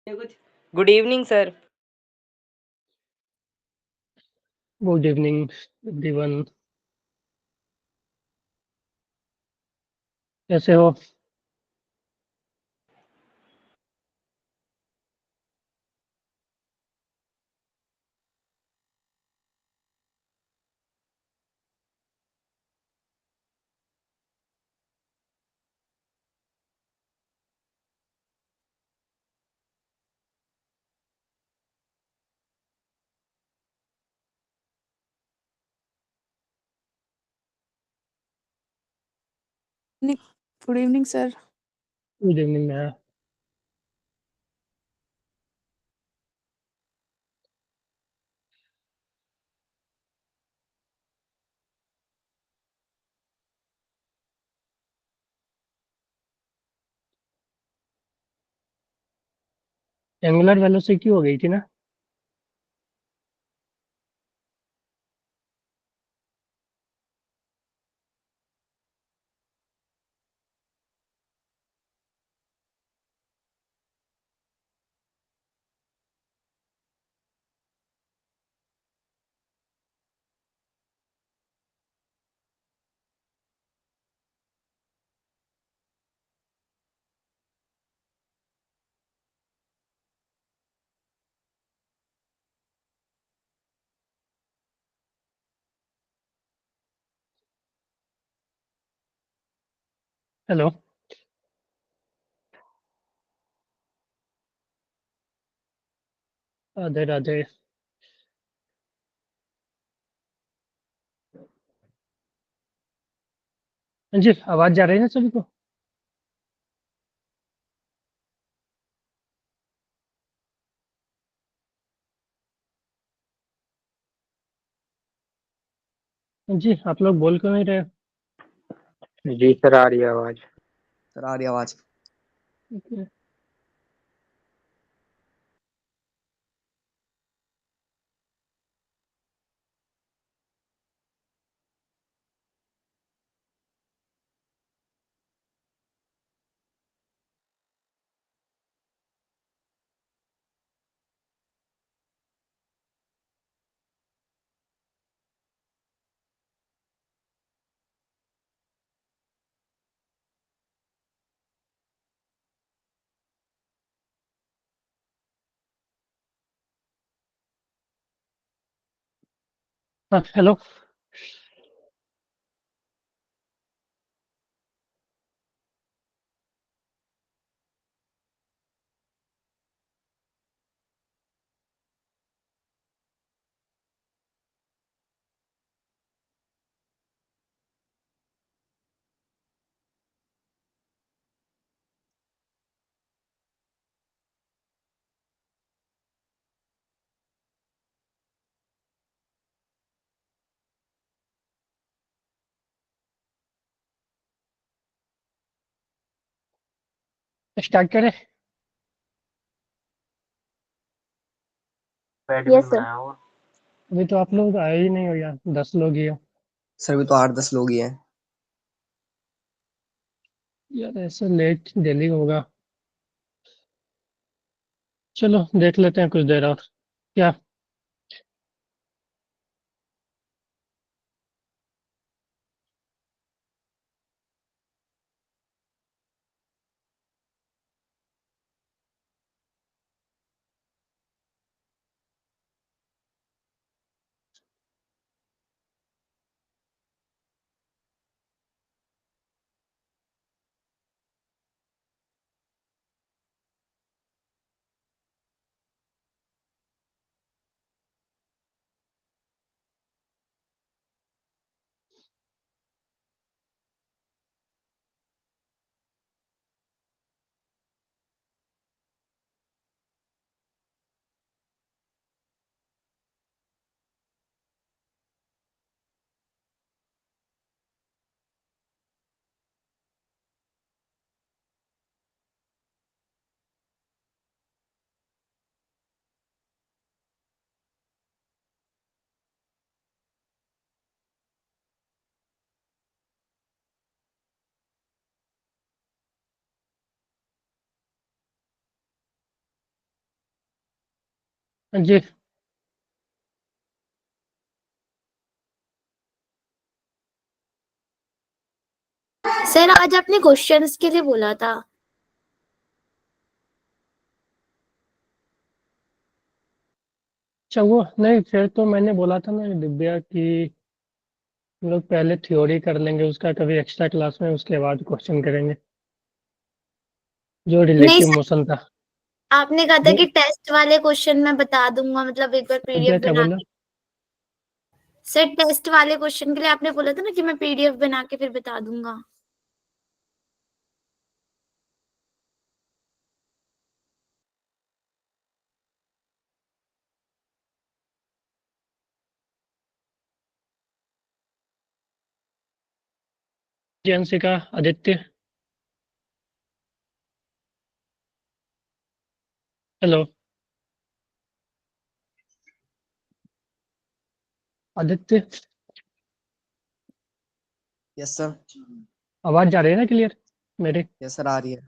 Good evening sir. Good evening everyone. कैसे हो? Good evening sir. Good evening ma'am. Angular velocity हो गई थी ना? हेलो। राधे राधे। हाँ जी, आवाज जा रही है ना सभी को? हाँ जी, आप लोग बोल क्यों नहीं रहे? जी सर, आ रही है आवाज। सर आ रही आवाज। Okay. हाँ, हेलो। स्टार्ट करें? Yes sir. अभी तो आप लोग आए ही नहीं हो यार, 10 लोग ही हो। सर भी तो 8-10 लोग ही हैं। यार ऐसे लेट डेली होगा। चलो देख लेते हैं कुछ देर और। क्या? जी सर आज आपने क्वेश्चंस के लिए बोला था। अच्छा, वो नहीं, फिर तो मैंने बोला था ना दिव्या कि हम लोग पहले थ्योरी कर लेंगे उसका कभी एक्स्ट्रा क्लास में, उसके बाद क्वेश्चन करेंगे जो नहीं रिलेटिव सर, मोशन था। आपने कहा था जो कि टेस्ट वाले क्वेश्चन मैं बता दूंगा, मतलब एक बार पीडीएफ क्या बना बोला? के। सर टेस्ट वाले क्वेश्चन के लिए आपने बोला था ना कि मैं पीडीएफ बना के फिर बता दूंगा। जी Anshika, Aditya, hello Aditya, yes sir. आवाज जा रही है ना क्लियर मेरे? यस सर, आ रही है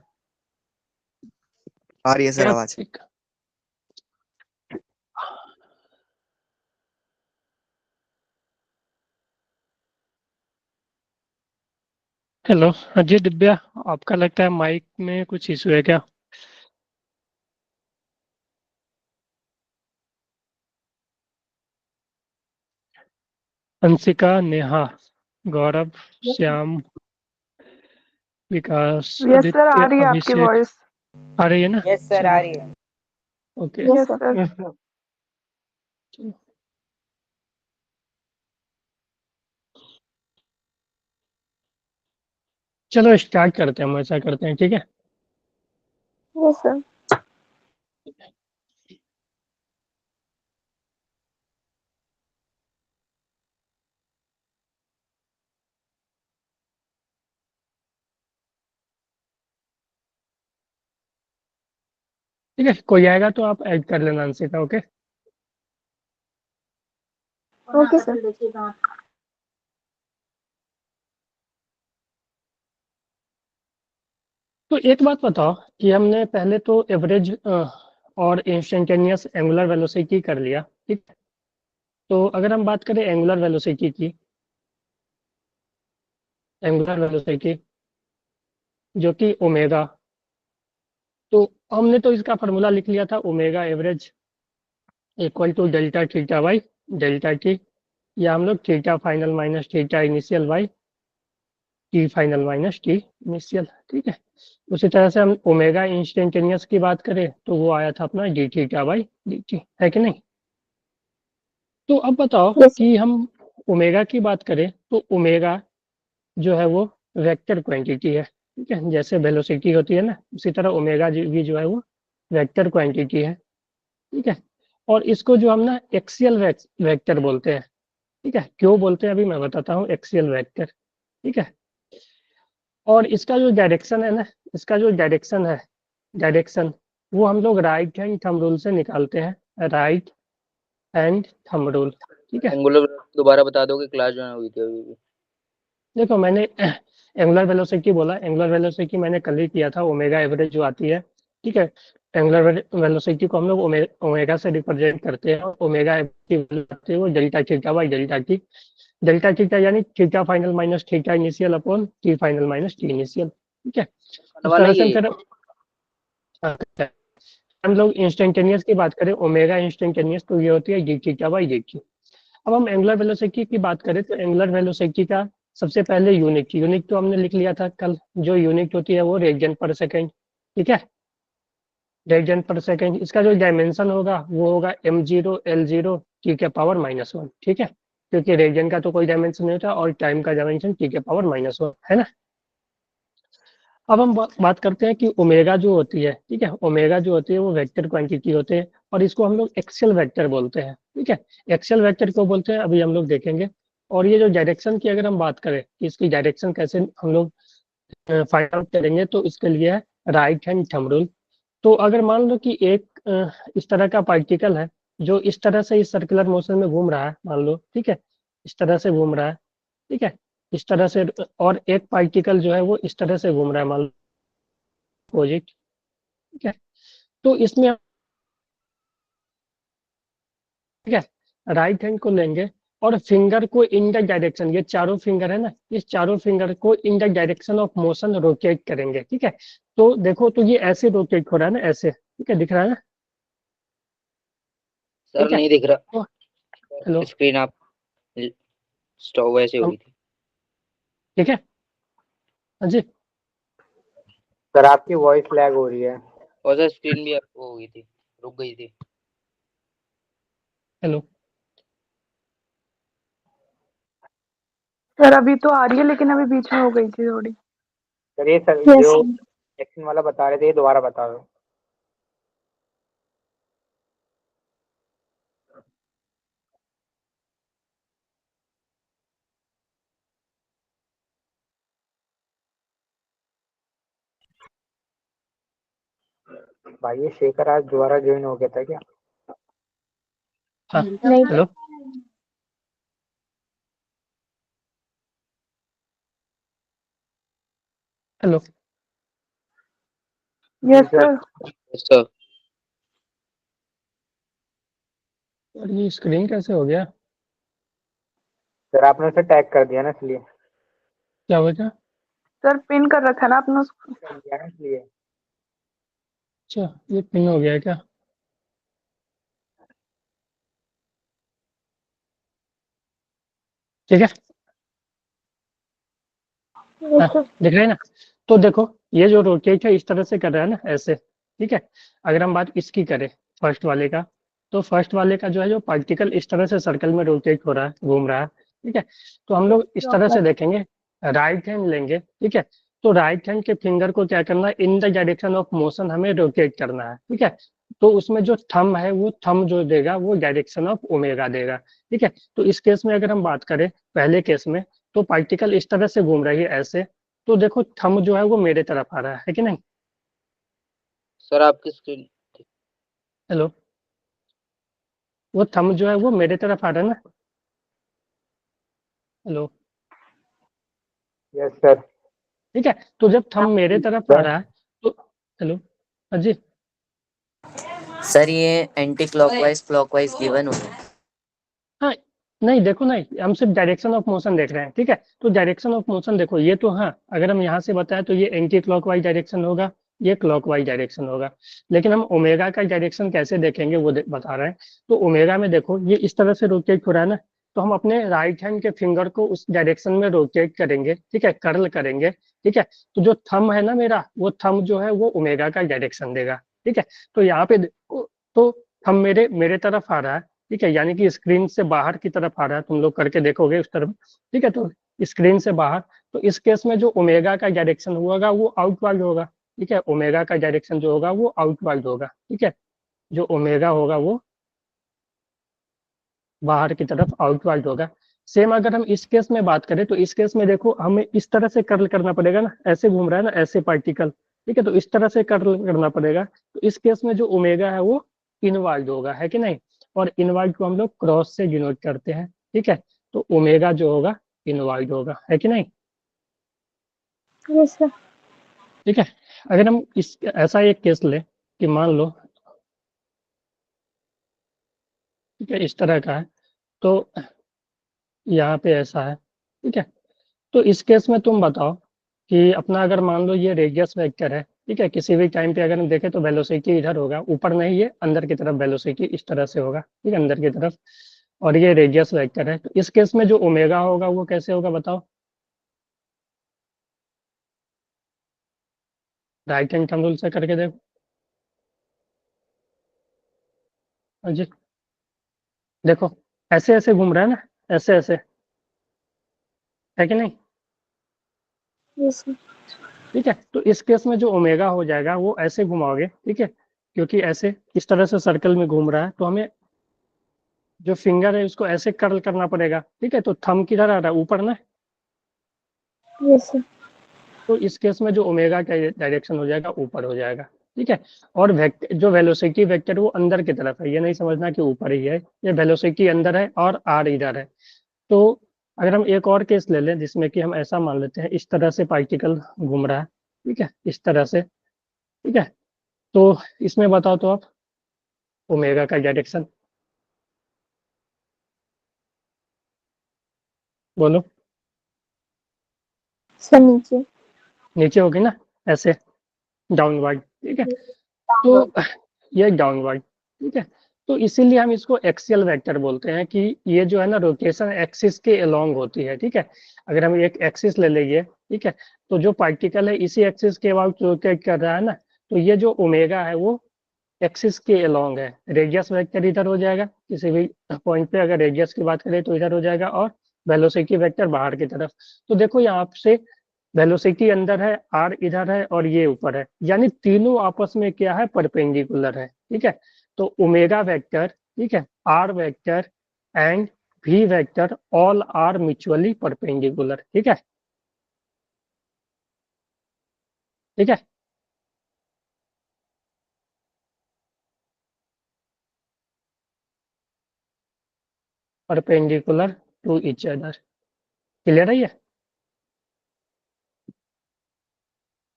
सर क्या आवाज। हेलो, हाँ जी दिव्या, आपका लगता है माइक में कुछ इशू है क्या? अंशिका, नेहा, गौरव, श्याम, विकास, यस सर, आ आदित्य, रही है आपकी अभिषेक, वॉइस। आ रही है ना? यस सर, आ चलो, रही है। ओके। Yes sir. चलो चलो स्टार्ट करते हैं, हम ऐसा करते हैं, ठीक है? Yes sir. ठीक है, कोई आएगा तो आप ऐड कर लेना अंशिका, ओके? Okay sir. तो एक बात बताओ कि हमने पहले तो एवरेज और इंस्टेंटेनियस एंगुलर वेलोसिटी कर लिया, ठीक? तो अगर हम बात करें एंगुलर वेलोसिटी की, एंगुलर वेलोसिटी जो कि ओमेगा, तो हमने तो इसका फार्मूला लिख लिया था, omega average equal to delta theta by delta t, या हम लोग theta final minus theta initial by t final minus t initial, ठीक है? उसी तरह से हम ओमेगा इंस्टेंटेनियस की बात करें तो वो आया था अपना D theta by D T, है कि नहीं? तो अब बताओ यस कि हम ओमेगा की बात करें तो ओमेगा जो है वो वेक्टर क्वांटिटी है, ठीक है? जैसे वेलोसिटी होती है ना, उसी तरह ओमेगा भी जो है वो वेक्टर क्वांटिटी है, ठीक है? और इसको जो हम ना एक्सियल वेक्टर बोलते हैं, ठीक है? क्यों बोलते हैं अभी मैं बताता हूँ, एक्सियल वेक्टर, ठीक है? और इसका जो डायरेक्शन है ना, इसका जो डायरेक्शन वो हम लोग राइट हैंड थंब रूल से निकालते हैं, राइट हैंड थंब रूल, ठीक है? एंगुलर दोबारा बता दोगे, क्लास ज्वाइन हुई थी अभी भी। देखो मैंने एंगुलर वेलोसिटी बोला, एंगुलर वेलोसिटी मैंने कल ही किया था, ओमेगा एवरेज जो आती है, ठीक है? एंगुलर वेलोसिटी को हम लोग ओमेगा से रिप्रेजेंट करते हैं, और ओमेगा की वैल्यू आती है वो delta theta by delta t, delta theta यानी theta final minus theta initial upon t final minus t initial, ठीक है? इस वाला तरह ही से है हम ये। फिर हम लोग इंस्टेंटेनियस की बात करें, ओमेगा इंस्टेंटेनियस तो ये होती है D theta by D T. अब हम एंगुलर वेलोसिटी की बात करें तो एंगुलर वेलोसिटी का सबसे पहले यूनिट तो हमने लिख लिया था कल, जो यूनिट होती है वो रेडियन पर सेकेंड, ठीक है? रेडियन पर सेकेंड, इसका जो डायमेंशन होगा वो होगा m0 L0 टी के पावर -1, ठीक है? क्योंकि रेडियन का तो कोई डायमेंशन नहीं होता और टाइम का डायमेंशन टी के पावर -1 है ना? अब हम बात करते हैं कि ओमेगा जो होती है, ठीक है? ओमेगा जो होती है वो वेक्टर क्वांटिटी होते हैं, और इसको हम लोग एक्सेल वेक्टर बोलते हैं, ठीक है? एक्सेल वेक्टर क्यों बोलते हैं अभी हम लोग देखेंगे। और ये जो डायरेक्शन की अगर हम बात करें कि इसकी डायरेक्शन कैसे हम लोग फाइंड आउट करेंगे, तो इसके लिए है राइट हैंड थंब रूल। तो अगर मान लो कि एक इस तरह का पार्टिकल है जो इस तरह से इस सर्कुलर मोशन में घूम रहा है, मान लो, ठीक है? इस तरह से घूम रहा है, ठीक है? इस तरह से, और एक पार्टिकल जो है वो इस तरह से घूम रहा है, मान लो अपोजिट, ठीक है? तो इसमें ठीक है, राइट हैंड को लेंगे और फिंगर को इन द डायरेक्शन, ये चारों फिंगर है ना, इस चारों फिंगर को in the direction of motion rotate करेंगे। ठीक है, तो देखो तो ये ऐसे रोटेट हो रहा है ना, ऐसे। ठीक है, दिख रहा है ना? सर ठीक है, नहीं दिख रहा, तो हेलो, स्क्रीन आप स्टॉप वैसे हो गई थी। ठीक है, हाँ जी, सर आपकी वॉइस लैग हो रही है। और सर स्क्रीन भी वो हो गई थी, रुक गई थी। हेलो। सर अभी तो आ रही है लेकिन अभी बीच में हो गई थी थोड़ी। सर ये सर यस जो सर। एक्शन वाला बता रहे थे ये दोबारा बता दो। भाई ये शेखर आज दोबारा ज्वाइन हो गया था क्या? हाँ, नहीं hello, hello. Yes sir. Sir. Sir और ये स्क्रीन कैसे हो गया? सर आपने उसे टैग कर दिया ना इसलिए। क्या हुआ क्या? सर पिन कर रखा है ना आपने उसको। कर दिया ना इसलिए। अच्छा, ये पिन हो गया क्या? ठीक है, हाँ, यस सर। दिख रहा है ना? तो देखो, ये जो रोटेट है इस तरह से कर रहा है ना, ऐसे। ठीक है, अगर हम बात इसकी करें, फर्स्ट वाले का, तो फर्स्ट वाले का जो है, जो पार्टिकल इस तरह से सर्कल में रोटेट हो रहा है, घूम रहा है। ठीक है, तो हम लोग इस तरह से देखेंगे, राइट हैंड लेंगे। ठीक है, तो राइट हैंड के फिंगर को क्या करना है, in the direction of motion हमें रोटेट करना है। ठीक है, तो उसमें जो थंब है, वो थंब जो देगा वो डायरेक्शन ऑफ ओमेगा देगा। ठीक है, तो इस केस में अगर हम बात करें, पहले केस में, तो पार्टिकल इस तरह से घूम रही है, ऐसे। तो देखो थंब जो है वो मेरे तरफ आ रहा है कि नहीं? सर आपकी स्क्रीन, हेलो, वो थंब जो है वो मेरे तरफ आ रहा है ना? Hello, yes sir. ठीक है, तो जब थंब मेरे तरफ आ रहा है, तो हेलो, हाँ जी, सर ये एंटी क्लॉकवाइज क्लॉकवाइज गिवन हो गया। हाँ, नहीं देखो, नहीं, हम सिर्फ डायरेक्शन ऑफ मोशन देख रहे हैं। ठीक है, तो डायरेक्शन ऑफ मोशन देखो, ये तो हाँ, अगर हम यहाँ से बताएं तो ये एंटी क्लॉकवाइज डायरेक्शन होगा, ये क्लॉकवाइज डायरेक्शन होगा। लेकिन हम ओमेगा का डायरेक्शन कैसे देखेंगे वो बता रहे हैं। तो ओमेगा में देखो, ये इस तरह से रोटेट हो रहा है ना, तो हम अपने राइट हैंड के फिंगर को उस डायरेक्शन में रोटेट करेंगे। ठीक है, कर्ल करेंगे। ठीक है, तो जो थंब है ना मेरा, वो थंब जो है वो ओमेगा का डायरेक्शन देगा। ठीक है, तो यहाँ पे देखो, तो थंब मेरे मेरे तरफ आ रहा है। ठीक है, यानी कि स्क्रीन से बाहर की तरफ आ रहा है, तुम लोग करके देखोगे उस तरफ। ठीक है, तो स्क्रीन से बाहर, तो इस केस में जो ओमेगा का डायरेक्शन होगा वो आउटवर्ड होगा। ठीक है, ओमेगा का डायरेक्शन जो होगा वो आउटवर्ड होगा। ठीक है, जो ओमेगा होगा वो बाहर की तरफ आउटवर्ड होगा। सेम अगर हम इस केस में बात करें, तो इस केस में देखो हमें इस तरह से कर्ल करना पड़ेगा ना, ऐसे घूम रहा है ना, ऐसे पार्टिकल। ठीक है, तो इस तरह से कर्ल करना पड़ेगा। तो इस केस में जो ओमेगा है वो इनवर्ड होगा, है कि नहीं? और इनवर्ड को हम लोग क्रॉस से डिनोट करते हैं। ठीक है, तो ओमेगा जो होगा इनवर्ड होगा, है कि नहीं? Yes sir. ठीक है, अगर हम इस ऐसा एक केस ले कि मान लो, ठीक है, इस तरह का है, तो यहाँ पे ऐसा है। ठीक है, तो इस केस में तुम बताओ कि अपना, अगर मान लो ये रेडियस वेक्टर है। ठीक है, किसी भी टाइम पे अगर हम देखें तो वेलोसिटी इधर होगा, ऊपर नहीं, ये अंदर की तरफ वेलोसिटी इस तरह से होगा। ठीक है, अंदर की तरफ, और ये रेडियस वेक्टर है। तो इस केस में जो ओमेगा होगा वो कैसे होगा बताओ? राइट हैंड थंब रूल से करके देखो। हाँ जी, देखो, ऐसे ऐसे घूम रहा है ना, ऐसे ऐसे, है कि नहीं? Yes sir. ठीक है, तो इस केस में जो ओमेगा हो जाएगा वो ऐसे घुमाओगे। ठीक है, क्योंकि ऐसे इस तरह से सर्कल में घूम रहा है, तो हमें जो फिंगर है उसको ऐसे कर्ल करना पड़ेगा। ठीक है, तो थंब किधर आ रहा है, ऊपर ना? Yes sir. तो इस केस में जो ओमेगा का डायरेक्शन हो जाएगा ऊपर हो जाएगा। ठीक है, और वेक्टर, जो वेलोसिटी वेक्टर वो अंदर की तरफ है, ये नहीं समझना कि ऊपर ही है। ये वेलोसिटी अंदर है और आर इधर है। तो अगर हम एक और केस ले लें जिसमें कि हम ऐसा मान लेते हैं, इस तरह से पार्टिकल घूम रहा है। ठीक है, इस तरह से। ठीक है, तो इसमें बताओ तो आप, ओमेगा का डायरेक्शन। बोलो। सर नीचे। नीचे होगी ना, ऐसे डाउनवर्ड, ठीक है। तो ये डाउनवर्ड, ठीक है। तो इसीलिए हम इसको एक्सियल वेक्टर बोलते हैं कि ये जो है ना रोटेशन एक्सिस के अलोंग होती है, ठीक है। अगर हम एक एक्सिस ले लेंगे, ठीक है, तो जो पार्टिकल है इसी एक्सिस के अबाउट रोटेट कर रहा है ना, तो ये जो ओमेगा है वो एक्सिस के अलोंग है। रेडियस वेक्टर इधर हो जाएगा, किसी भी पॉइंट पे अगर रेडियस की बात करें तो इधर हो जाएगा, और वेलोसिटी वेक्टर बाहर की तरफ। तो देखो यहाँ से वेलोसिटी अंदर है, आर इधर है और ये ऊपर है, यानी तीनों आपस में क्या है, परपेंडिकुलर है, ठीक है। तो ओमेगा वेक्टर, ठीक है, r vector and v vector all are mutually perpendicular, ठीक है, ठीक है। Perpendicular to each other, clear है ये?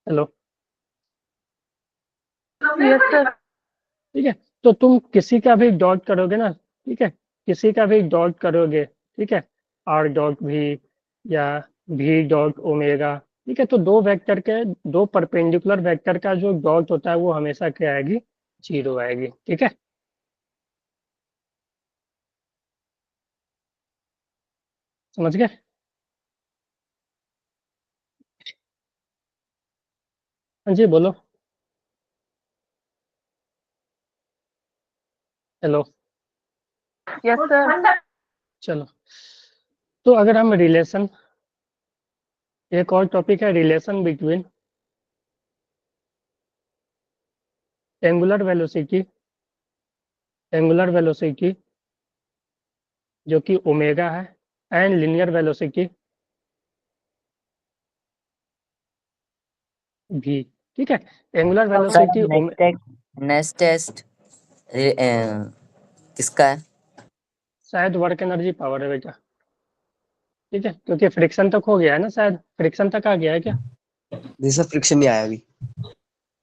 Hello, yes sir. ठीक है। तो तुम किसी का भी डॉट करोगे ना, ठीक है, किसी का भी डॉट करोगे, ठीक है, आर डॉट भी या भी डॉट ओमेगा, ठीक है, तो दो वेक्टर के, दो परपेंडिकुलर वेक्टर का जो डॉट होता है वो हमेशा क्या आएगी, जीरो आएगी, ठीक है। समझ गए? हाँ जी बोलो। हेलो। Yes sir. चलो, तो अगर हम रिलेशन, एक और टॉपिक है रिलेशन बिटवीन एंगुलर वेलोसिटी जो कि ओमेगा है, एंड लिनियर वेलोसिटी भी, ठीक है। Angular sir velocity next test किसका है? शायद वर्क एनर्जी पावर है बेटा, ठीक है, क्योंकि फ्रिक्शन तक हो गया है ना, शायद फ्रिक्शन तक आ गया है क्या? जी सर, फ्रिक्शन नहीं आया अभी।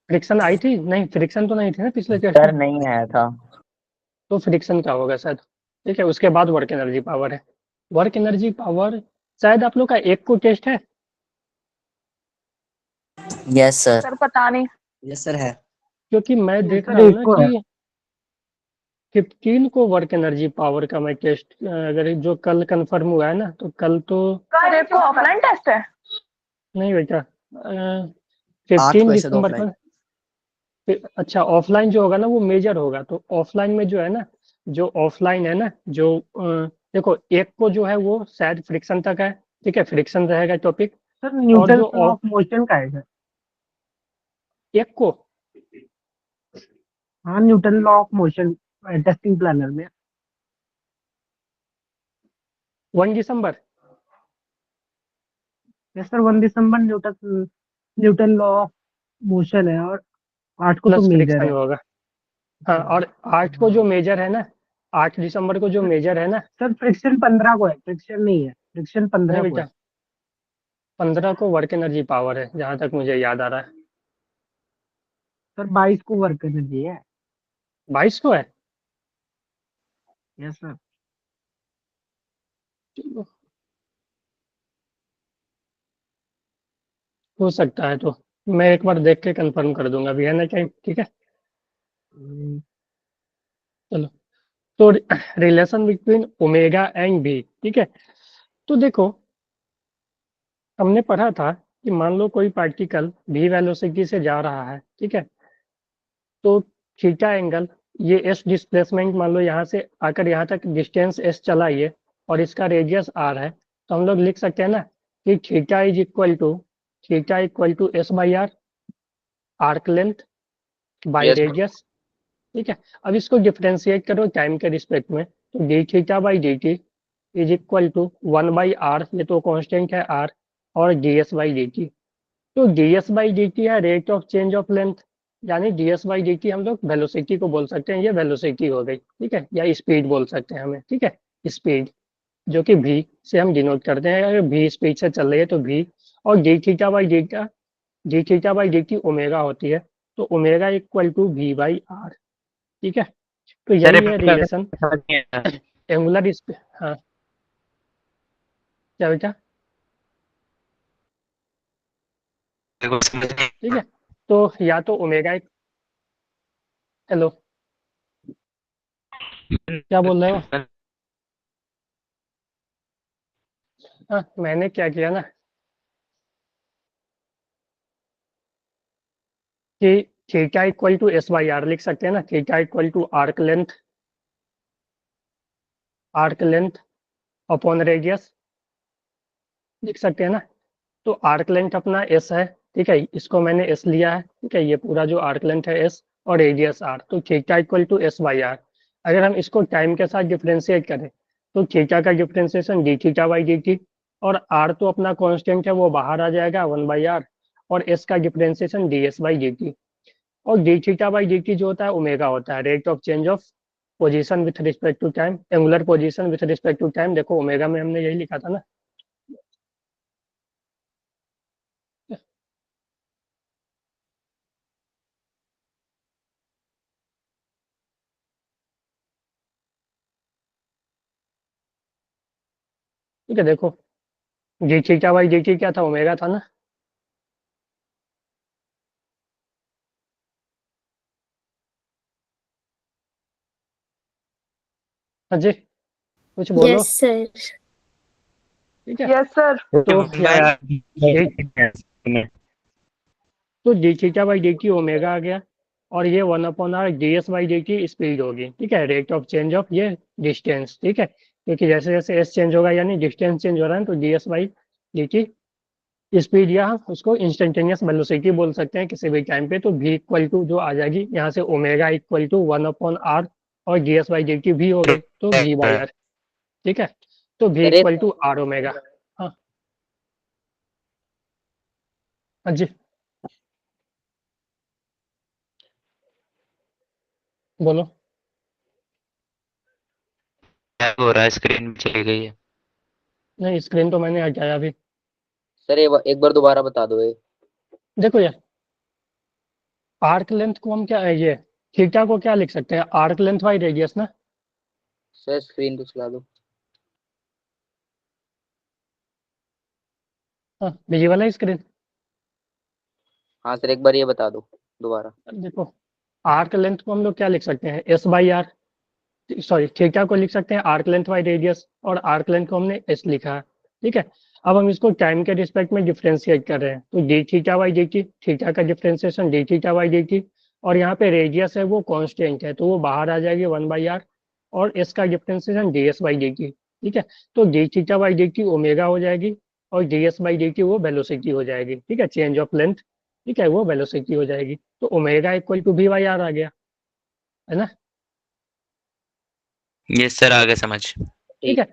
फ्रिक्शन आई थी? नहीं, फ्रिक्शन तो नहीं थी ना पिछले टेस्ट सर में, नहीं आया था। तो फ्रिक्शन का होगा शायद, ठीक है। उसके बाद वर्क एनर्जी पावर है। वर्क एनर्जी पावर शायद आप लोग का एक को टेस्ट है। Yes sir. सर पता नहीं। यस सर है। क्योंकि मैं देख सर रहा हूँ एक ना को है। कि 15 को वर्क एनर्जी पावर का मैं टेस्ट, अगर जो कल कंफर्म हुआ है ना, तो कल तो सर एक को ऑफलाइन टेस्ट है। नहीं बेटा, 8 15 को ऐसे दिसंबर ऑफलाइन। को। अच्छा, ऑफलाइन जो होगा ना वो मेजर होगा, तो ऑफलाइन में जो है ना, जो ऑफलाइन है ना, जो देखो एक को जो है वो शायद फ्रिक्शन तक है, ठीक है, फ्रिक्शन रहेगा टॉपिक। सर और न्यूटन जो लॉ ऑफ मोशन का है सर। एक को हाँ Newton law of motion testing planner में। 1 दिसंबर, यस सर 1 दिसंबर न्यूटन लॉ ऑफ मोशन है, और 8 को तो प्लस मेजर फ्रिक्शन है। होगा। हाँ, और 8 को जो मेजर है ना, 8 दिसंबर को जो मेजर है ना, सर फ्रिक्शन 15 को है, फ्रिक्शन नहीं है, फ्रिक्शन नहीं 15 को है। बेटा, 15 को वर्क एनर्जी पावर है जहां तक मुझे याद आ रहा है। सर 22 को वर्क एनर्जी है। 22 को है। Yes sir. हो सकता है, तो मैं एक बार देख के कंफर्म कर दूंगा अभी, है ना क्या, ठीक है। चलो, तो रिलेशन बिटवीन ओमेगा एंड भी, ठीक है। तो देखो, हमने पढ़ा था कि मान लो कोई पार्टिकल भी वेलोसिटी से जा रहा है, ठीक है, तो थीटा एंगल, ये एस डिस्प्लेसमेंट मान लो यहाँ से आकर यहाँ तक डिस्टेंस एस चला ये, और इसका रेडियस आर है, तो हम लोग लिख सकते हैं ना कि theta equal to s by r, arc length by yes radius, ठीक है। अब इसको डिफ्रेंशिएट करो टाइम के रिस्पेक्ट में, तो D theta by D t is equal to 1/r, ये तो कांस्टेंट है r, और d S by D t. तो d S by D T है rate of change of length, यानी d S by D t हम लोग velocity को बोल सकते हैं, ये वेलोसिटी हो गई, ठीक है, या स्पीड बोल सकते हैं हमें, ठीक है, स्पीड, जो कि v से हम डिनोट करते हैं, अगर v स्पीड से चल रही है तो v, और d theta by D T omega होती है, तो omega equal to we by r, ठीक है। तो यही है रिलेशन एंगुलर, हाँ क्या बेटा? ठीक है, तो या तो ओमेगा एक, हेलो, क्या बोल रहे हो? हाँ, मैंने क्या किया ना कि theta equal to s by r लिख सकते हैं ना, theta equal to arc length upon radius लिख सकते हैं ना। तो आर्क लेंथ अपना एस है, ठीक है, इसको मैंने एस लिया है, ठीक है, ये पूरा जो आर्क लेंथ है एस और रेडियस आर, तो theta equal to s by r. अगर हम इसको टाइम के साथ डिफ्रेंशिएट करें तो थीटा का differentiation D theta by D T, और आर तो अपना कांस्टेंट है वो बाहर आ जाएगा 1/r, और एस का differentiation d S by D T, और d theta by D t जो होता है ओमेगा होता है, rate of change of position with respect to time, angular position with respect to time. देखो ओमेगा में हमने यही लिखा था ना। ठीक है, देखो d theta by D t क्या था, ओमेगा था ना। हाँ जी, कुछ बोलो। Yes sir. ठीक है, यस सर। तो यहाँ तो D theta by D T omega आ गया, और ये 1/r D S by D T speed होगी, ठीक है, रेट ऑफ चेंज ऑफ ये डिस्टेंस, ठीक है, क्योंकि जैसे जैसे एस चेंज होगा यानी डिस्टेंस चेंज हो रहा है, तो d S by D T speed, या हम उसको इंस्टेंटेनियस वेलोसिटी बोल सकते हैं किसी भी टाइम पे। तो v इक्वल टू जो आ जाएगी यहाँ से ओमेगा इक्वल टू 1/r, और d S by D T भी हो गई, तो v बाई आर, ठीक है, तो v अरे इक्वल टू आर ओमेगा। हाँ, हाँ जी, बोलो। हो रहा है, स्क्रीन भी चली गई है। नहीं, स्क्रीन तो मैंने हटाया अभी। सर एक बार दोबारा बता दो ये। देखो यार, आर्क लेंथ को हम क्या, ये थीटा को क्या लिख सकते हैं, आर्क लेंथ बाई रेडियस ना। सर स्क्रीन को चला दो। हाँ, विजिबल है स्क्रीन। हाँ सर, एक बार ये बता दो दोबारा। देखो आर्क लेंथ को हम लोग क्या लिख सकते हैं, s by r, sorry theta को लिख सकते हैं आर्क लेंथ बाई रेडियस, और आर्क लेंथ को हमने एस लिखा है, ठीक है। अब हम इसको टाइम के रिस्पेक्ट में डिफ्रेंशिएट कर रहे हैं, तो D theta by D T, theta का differentiation D theta by D T, और यहाँ पे रेडियस है वो कांस्टेंट है, तो वो बाहर आ जाएगी 1/r, और एस का differentiation d S by D T, ठीक है। तो D theta by D T omega हो जाएगी, और d S by D T वो वेलोसिटी हो जाएगी, ठीक है, चेंज ऑफ लेंथ, ठीक है, वो वेलोसिटी हो जाएगी। तो omega equal to we by R आ गया, है ना। यस सर, आगे समझ। ठीक है,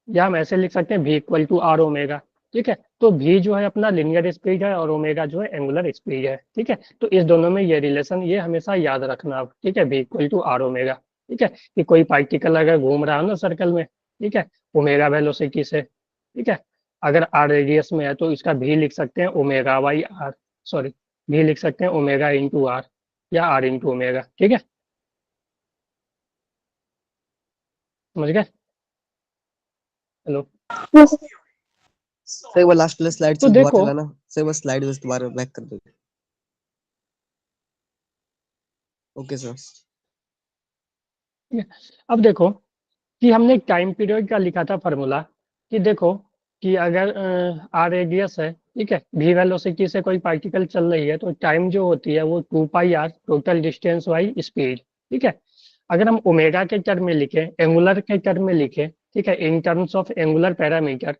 या हम ऐसे लिख सकते हैं v equal to r omega, ठीक है। तो v जो है अपना लिनियर स्पीड है, और ओमेगा जो है एंगुलर स्पीड है, ठीक है। तो इस दोनों में ये रिलेशन ये हमेशा याद रखना आप, ठीक है, v equal to r omega, ठीक है, कि कोई पार्टिकल अगर घूम रहा हो ना सर्कल में, ठीक है, ओमेगा वेलोसिटी से, ठीक है, अगर r रेडियस में है तो इसका v लिख सकते हैं omega by r, sorry v लिख सकते हैं ओमेगा इंटू आर, या r इंटू ओमेगा, ठीक है, समझ गए। Hello, Yes. सर एक बार लास्ट वाला स्लाइड तो से दोबारा देखो चलाना, सर बस स्लाइड बस दोबारा बैक कर दो। Okay sir. अब देखो कि हमने टाइम पीरियड का लिखा था फार्मूला, कि देखो कि अगर आर रेडियस है, ठीक है, v वेलोसिटी से कोई पार्टिकल चल रही है, तो टाइम जो होती है वो 2πr total distance by speed, ठीक है। अगर हम ओमेगा के टर्म में लिखें, एंगुलर के टर्म में लिखें, ठीक है, in terms of angular parameter,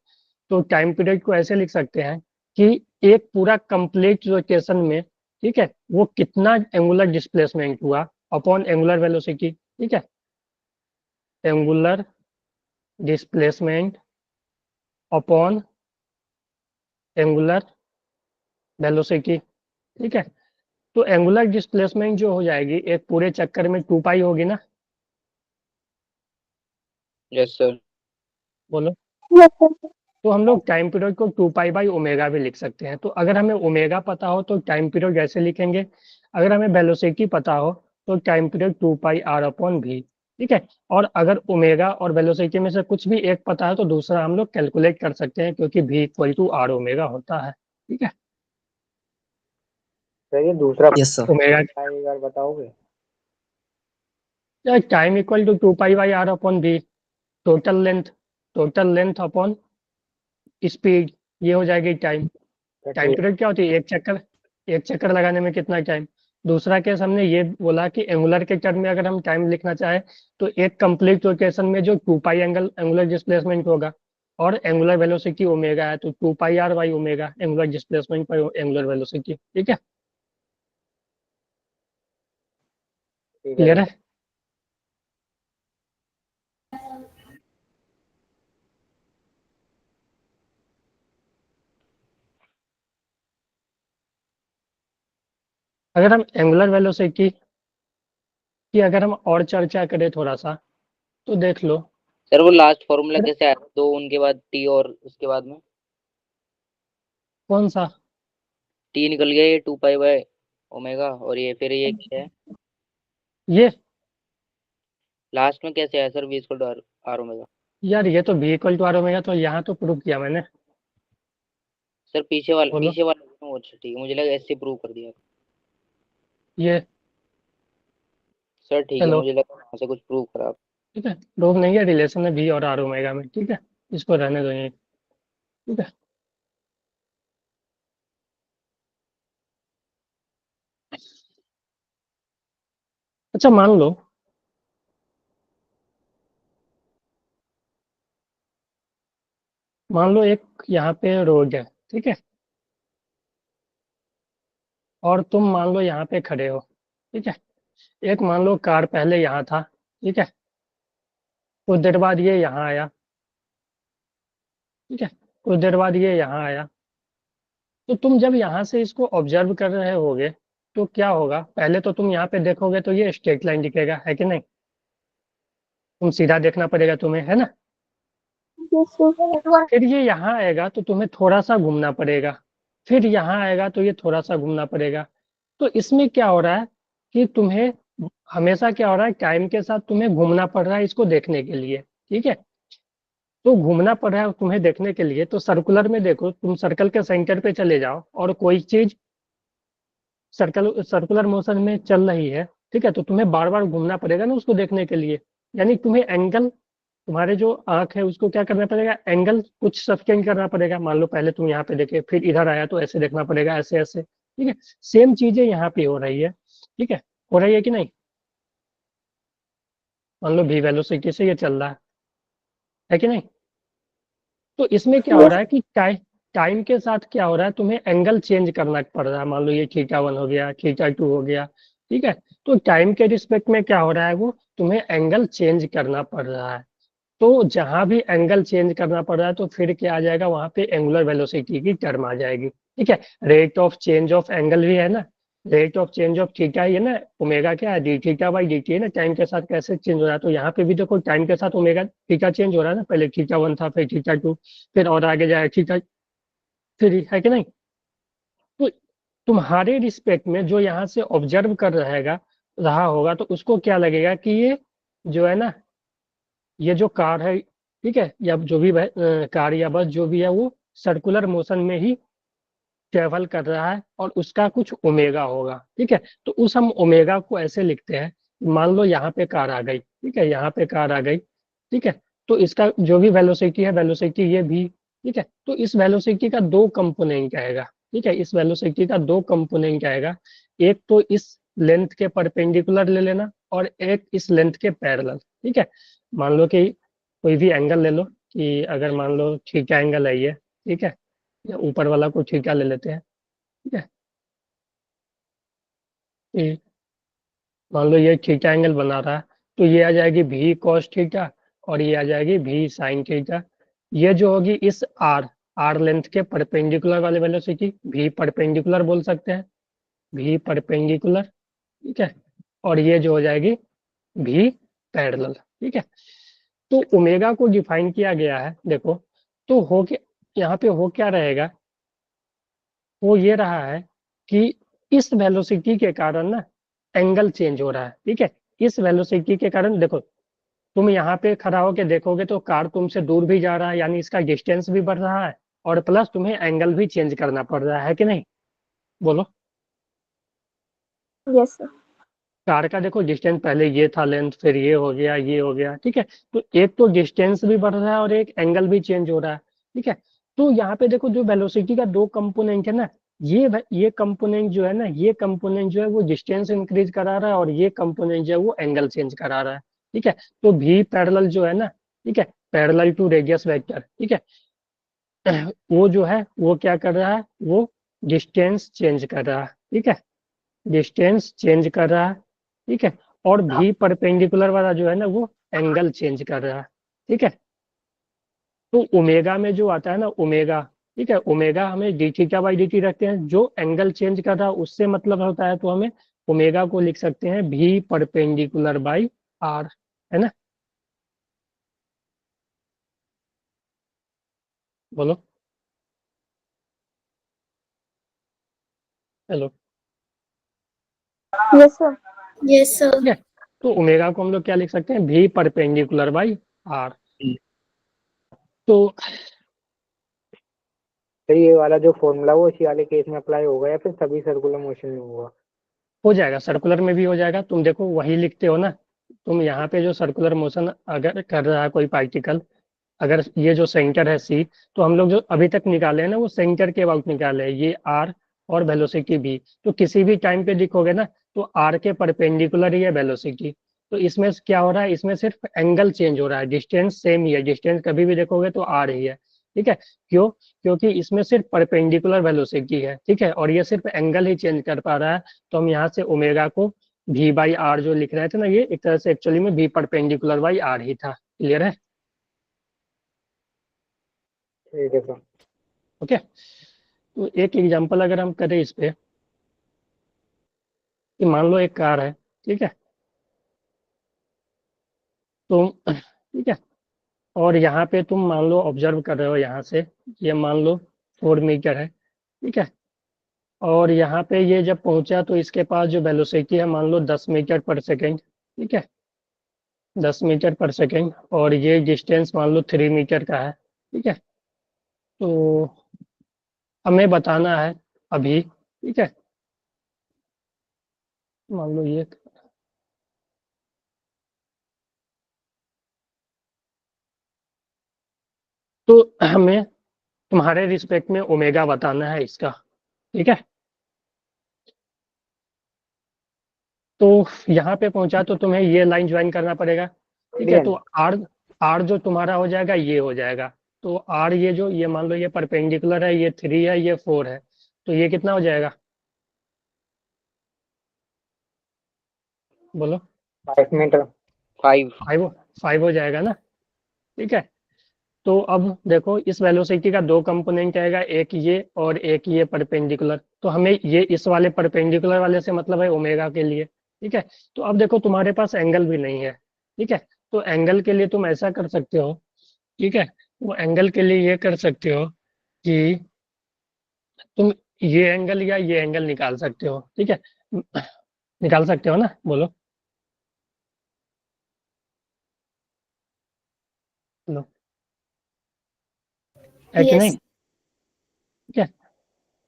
तो टाइम पीरियड को ऐसे लिख सकते हैं कि एक पूरा कंप्लीट रोटेशन में, ठीक है, वो कितना एंगुलर डिस्प्लेसमेंट हुआ अपॉन एंगुलर वेलोसिटी, ठीक है, angular displacement upon angular velocity, ठीक है। तो एंगुलर डिस्प्लेसमेंट जो हो जाएगी एक पूरे चक्कर में 2π होगी ना, यस सर। बोलो। Yes, sir. तो हम लोग टाइम पीरियड को 2π बाई ओमेगा भी लिख सकते हैं। तो अगर हमें ओमेगा पता हो तो टाइम पीरियड ऐसे लिखेंगे, अगर हमें वेलोसिटी पता हो तो time period 2πr upon v, ठीक है। और अगर ओमेगा और वेलोसिटी में से कुछ भी एक पता है तो दूसरा हम लोग कैलकुलेट कर सकते हैं, क्योंकि v equal to r omega होता है। ठीक है। सर ये दूसरा यस सर। ओमेगा एक बार बताओगे? Time equal to 2 pi by r upon v, total length upon speed, ये हो जाएगी टाइम। तो टाइम ठीक। पीरियड क्या होती है? एक चक्कर लगाने में कितना टाइम। दूसरा केस हमने ये बोला कि एंगुलर के टर्म में अगर हम टाइम लिखना चाहें तो एक कंप्लीट रोटेशन में जो 2 पाई एंगुलर डिस्प्लेसमेंट होगा और एंगुलर वेलोसिटी ओमेगा है, तो 2 पाई r by omega angular displacement पर एंगुलर वेलोसिटी। ठीक है, ठीक है क्लियर सर। है? अगर हम एंगुलर वेलोसिटी की अगर हम और चर्चा करें थोड़ा सा, तो देख लो। सर वो लास्ट फॉर्मूला कैसे आया, दो उनके बाद टी और उसके बाद में कौन सा? टी निकल गया, ये 2 पाई बाय ओमेगा, और ये फिर ये क्या है ये लास्ट में कैसे आया sir, v equal to r omega? यार ये तो v equal to r omega तो यहाँ तो प्रूव किया मैंने। सर बोलो। पीछे वाला अच्छा ठीक है, मुझे लगा ऐसे प्रूव कर दिया। ये सर ठीक है, चलो, मुझे लगा वहाँ से कुछ प्रूव करा आप। ठीक है, प्रूव नहीं है, रिलेशन है v और r ओमेगा में। ठीक है, इसको रहने दो यहीं। ठीक है। अच्छा मान लो एक यहाँ पे रोड है। ठीक है, और तुम मान लो यहाँ पे खड़े हो। ठीक है, एक मान लो कार पहले यहाँ था। ठीक है, कुछ देर बाद ये यहाँ आया। ठीक है, कुछ देर बाद ये यहाँ आया। तो तुम जब यहाँ से इसको ऑब्जर्व कर रहे होगे तो क्या होगा? पहले तो तुम यहाँ पे देखोगे तो ये स्ट्रेट लाइन दिखेगा, है कि नहीं? तुम सीधा देखना पड़ेगा तुम्हें, है ना? Yes, sir. फिर ये यहाँ आएगा तो तुम्हें थोड़ा सा घूमना पड़ेगा, फिर यहाँ आएगा तो ये थोड़ा सा घूमना पड़ेगा। तो इसमें क्या हो रहा है कि तुम्हें हमेशा क्या हो रहा है, टाइम के साथ तुम्हें घूमना पड़ रहा है इसको देखने के लिए। ठीक है, तो घूमना पड़ रहा है तुम्हें देखने के लिए, तो सर्कुलर में देखो, तुम सर्कल के सेंटर पे चले जाओ और कोई चीज सर्कुलर मोशन में चल रही है। ठीक है, तो तुम्हें बार बार घूमना पड़ेगा ना उसको देखने के लिए। यानी तुम्हें एंगल, तुम्हारे जो आंख है उसको क्या करना पड़ेगा, एंगल कुछ सस्टेन करना पड़ेगा। मान लो पहले तुम यहाँ पे देखे, फिर इधर आया तो ऐसे देखना पड़ेगा, ऐसे ऐसे। ठीक है, सेम चीजें यहाँ पे हो रही है। ठीक है, हो रही है कि नहीं? मान लो v वेलोसिटी से ये चल रहा है कि नहीं? तो इसमें क्या हो Yes. रहा है कि टाइम के साथ क्या हो रहा है, तुम्हें एंगल चेंज करना पड़ रहा है। मान लो ये थीटा 1 हो गया, थीटा 2 हो गया। ठीक है, तो टाइम के रिस्पेक्ट में क्या हो रहा है, वो तुम्हें एंगल चेंज करना पड़ रहा है। तो जहां भी एंगल चेंज करना पड़ रहा है तो फिर क्या आ जाएगा, वहां पे एंगुलर वेलोसिटी की टर्म आ जाएगी। ठीक है, rate of change of angle भी है ना, rate of change of theta ही है ना, ओमेगा क्या है, D theta by D T है ना। टाइम के साथ कैसे चेंज हो रहा है, तो यहाँ पे भी देखो टाइम के साथ ओमेगा थीटा चेंज हो रहा है ना। पहले थीटा 1 था, फिर थीटा 2, फिर और आगे जाए थीटा 3, है कि नहीं? तो तुम्हारे रिस्पेक्ट में जो यहाँ से ऑब्जर्व कर रहा होगा तो उसको क्या लगेगा कि ये जो है ना, ये जो कार है, ठीक है, या जो भी कार या बस जो भी है, वो सर्कुलर मोशन में ही ट्रेवल कर रहा है और उसका कुछ ओमेगा होगा। ठीक है, तो उस हम ओमेगा को ऐसे लिखते हैं, मान लो यहाँ पे कार आ गई। ठीक है, यहाँ पे कार आ गई। ठीक है, तो इसका जो भी वेलोसिटी है, वेलोसिटी ये भी। ठीक है, तो इस वेलोसिटी का दो कंपोनेंट आएगा। ठीक है, इस वेलोसिटी का दो कंपोनेंट आएगा, एक तो इस लेंथ के परपेंडिकुलर ले लेना और एक इस लेंथ के पैरेलल। ठीक है, मान लो कि कोई भी एंगल ले लो, कि अगर मान लो थीटा एंगल है ये। ठीक है, या ऊपर वाला को थीटा ले लेते हैं। ठीक है, कि मान लो ये थीटा एंगल बना रहा है, तो ये आ जाएगी v cos थीटा और ये आ जाएगी v sin थीटा। ये जो होगी इस आर लेंथ के परपेंडिकुलर वाले वेलोसिटी, v परपेंडिकुलर बोल सकते हैं, v परपेंडिकुलर। ठीक है, और ये जो हो जाएगी v पैरेलल। ठीक है, तो ओमेगा को डिफाइन किया गया है, देखो। तो हो के यहाँ पे हो क्या रहेगा, वो ये रहा है कि इस वेलोसिटी के कारण ना एंगल चेंज हो रहा है। ठीक है, इस वेलोसिटी के कारण देखो, तुम यहाँ पे खड़ा होके देखोगे तो कार तुमसे दूर भी जा रहा है, यानी इसका डिस्टेंस भी बढ़ रहा है, और प्लस तुम्हें एंगल भी चेंज करना पड़ रहा है कि नहीं? बोलो। Yes sir. कार का देखो डिस्टेंस, पहले ये था लेंथ, फिर ये हो गया, ये हो गया, ठीक है। तो एक तो डिस्टेंस भी बढ़ रहा है और एक एंगल भी चेंज हो रहा है, ठीक है। तो यहाँ पे देखो जो वेलोसिटी का दो कंपोनेंट है ना, ये कंपोनेंट जो है ना, ये कंपोनेंट जो है वो डिस्टेंस इंक्रीज करा रहा है, और ये कंपोनेंट जो है वो एंगल चेंज करा रहा है, ठीक है। तो v पैरेलल जो है ना, ठीक है, पैरेलल टू रेडियस वेक्टर, ठीक है, वो जो है वो क्या कर रहा है, वो डिस्टेंस चेंज कर रहा है, ठीक है, डिस्टेंस चेंज कर रहा है, ठीक है। और भी परपेंडिकुलर वाला जो है ना वो एंगल चेंज कर रहा है, ठीक है। तो ओमेगा में जो आता है ना ओमेगा, ठीक है, ओमेगा हमें D theta by D T रखते हैं, जो एंगल चेंज कर रहा है उससे मतलब होता है, तो हमें ओमेगा को लिख सकते हैं भी परपेंडिकुलर बाई आर, है ना? बोलो। Hello. Yes sir. Yes sir. ठीक है, तो ओमेगा को हम लोग क्या लिख सकते हैं, भी परपेंडिकुलर बाई आर। तो तो ये वाला जो फॉर्मूला वो इसी वाले केस में अप्लाई होगा या फिर सभी सर्कुलर मोशन में होगा? हो जाएगा, सर्कुलर में भी हो जाएगा। तुम देखो वही लिखते हो ना, तुम यहाँ पे जो सर्कुलर मोशन अगर कर रहा है कोई पार्टिकल, अगर ये जो सेंटर है सी, तो हम लोग जो अभी तक निकाले हैं ना वो सेंटर के अबाउट निकाले हैं, ये आर और वेलोसिटी भी। तो किसी भी टाइम पे लिखोगे ना तो आर के परपेंडिकुलर ही है वेलोसिटी। तो इसमें क्या हो रहा है, इसमें सिर्फ एंगल चेंज हो रहा है, डिस्टेंस सेम ही है, डिस्टेंस कभी भी देखोगे तो आर ही है, ठीक है। क्यों? क्योंकि इसमें सिर्फ परपेंडिकुलर वेलोसिटी है, ठीक है, और ये सिर्फ एंगल ही चेंज कर पा रहा है। तो हम यहाँ से ओमेगा को v बाई आर जो लिख रहे थे ना, ये एक तरह से एक्चुअली में v परपेंडिकुलर बाई आर ही था। क्लियर है? ठीक है सर। ओके। तो एक एग्जांपल अगर हम करें इस पे, कि मान लो एक कार है, ठीक है, तो ठीक है, और यहाँ पे तुम मान लो ऑब्जर्व कर रहे हो यहाँ से, ये मान लो 4 मीटर है, ठीक है, और यहाँ पे ये जब पहुंचा तो इसके पास जो वेलोसिटी है मान लो 10 मीटर पर सेकेंड, ठीक है, 10 मीटर पर सेकेंड, और ये डिस्टेंस मान लो 3 मीटर का है, ठीक है। तो हमें बताना है अभी, ठीक है, मान लो ये, तो हमें तुम्हारे रिस्पेक्ट में ओमेगा बताना है इसका, ठीक है। तो यहाँ पे पहुंचा तो तुम्हें ये लाइन ज्वाइन करना पड़ेगा, ठीक है। तो आर आर जो तुम्हारा हो जाएगा ये हो जाएगा। तो आर ये जो, ये मान लो ये परपेंडिकुलर है, ये 3 है, ये 4 है, तो ये कितना हो जाएगा? बोलो। 5 मीटर। 5। 5 हो जाएगा ना, ठीक है। तो अब देखो इस वेलोसिटी का दो कंपोनेंट आएगा, एक ये और एक ये परपेंडिकुलर। तो हमें ये इस वाले परपेंडिकुलर वाले से मतलब है ओमेगा के लिए, ठीक है। तो अब देखो तुम्हारे पास एंगल भी नहीं है, ठीक है। तो एंगल के लिए तुम ऐसा कर सकते हो, ठीक है, वो एंगल के लिए ये कर सकते हो कि तुम ये एंगल या ये एंगल निकाल सकते हो, ठीक है। निकाल सकते हो ना? बोलो। लो, है कि नहीं? यस। ठीक है।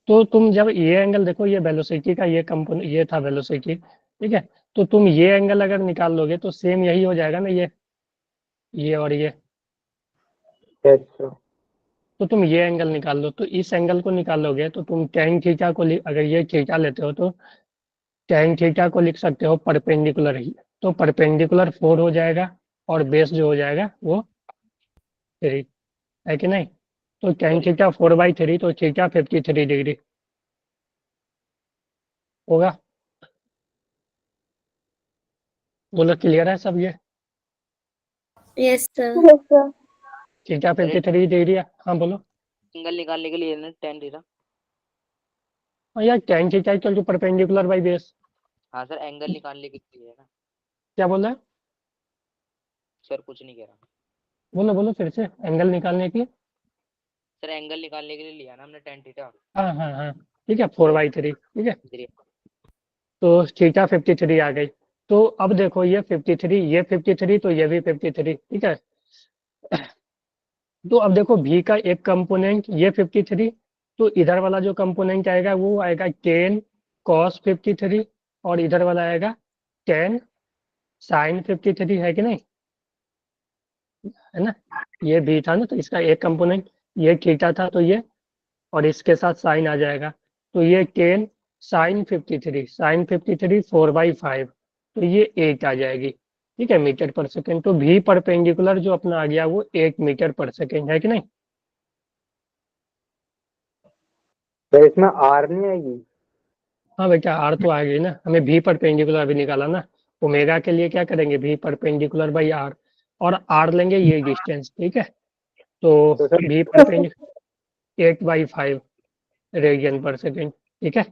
तो तुम जब ये एंगल देखो, ये वेलोसिटी का ये कंपोनेंट, ये था वेलोसिटी, ठीक है। तो तुम ये एंगल अगर निकाल लोगे तो सेम यही हो जाएगा ना, ये और ये। Yes sir. तो तुम ये एंगल निकाल लो, तो इस एंगल को निकालोगे तो तुम टेन थीटा को अगर ये थीटा लेते हो तो टेन थीटा को लिख सकते हो परपेंडिकुलर ही। तो परपेंडिकुलर 4 हो जाएगा, और बेस जो हो जाएगा वो 3, है कि नहीं? तो टेन थीटा 4/3, तो थीटा 53 डिग्री होगा। बोलो, क्लियर है सब ये? Yes sir. Yes sir. Theta 53 degree है। हाँ बोलो। एंगल निकालने के लिए ना tan थीटा। हाँ यार, tan theta equal to perpendicular by base. हाँ सर, एंगल निकालने के लिए है ना। क्या बोल रहा है? सर कुछ नहीं कह रहा। बोलो बोलो फिर से, एंगल निकालने की। सर एंगल निकालने के लिए लिया ना हमने tan थीटा। हाँ हाँ हाँ, ठीक है, 4/3, ठीक है। इधर ही। तो थीटा 53 आ गई। तो अब देखो ये 53, ये 53, तो ये भी 53, ठीक है। तो अब देखो भी का एक कंपोनेंट ये 53, तो इधर वाला जो कंपोनेंट आएगा वो आएगा 10 cos 53, और इधर वाला आएगा 10 sin 53, है कि नहीं, है ना। ये भी था ना, तो इसका एक कंपोनेंट ये थीटा था, तो ये और इसके साथ साइन आ जाएगा, तो ये 10 sin 53, sin 53 4/5, तो ये 8 आ जाएगी, ठीक है, मीटर पर सेकेंड। तो भी परपेंडिकुलर जो अपना आ गया वो 8 मीटर पर सेकेंड, है कि नहीं। तो इसमें आर नहीं आएगी? हाँ बेटा, आर तो आ गई ना, हमें भी परपेंडिकुलर अभी निकाला ना। ओमेगा के लिए क्या करेंगे, भी परपेंडिकुलर बाई आर, और आर लेंगे ये डिस्टेंस, ठीक है। तो तो सर भी परपेंडिकुलर 8/5 रेडियन पर सेकेंड, ठीक है।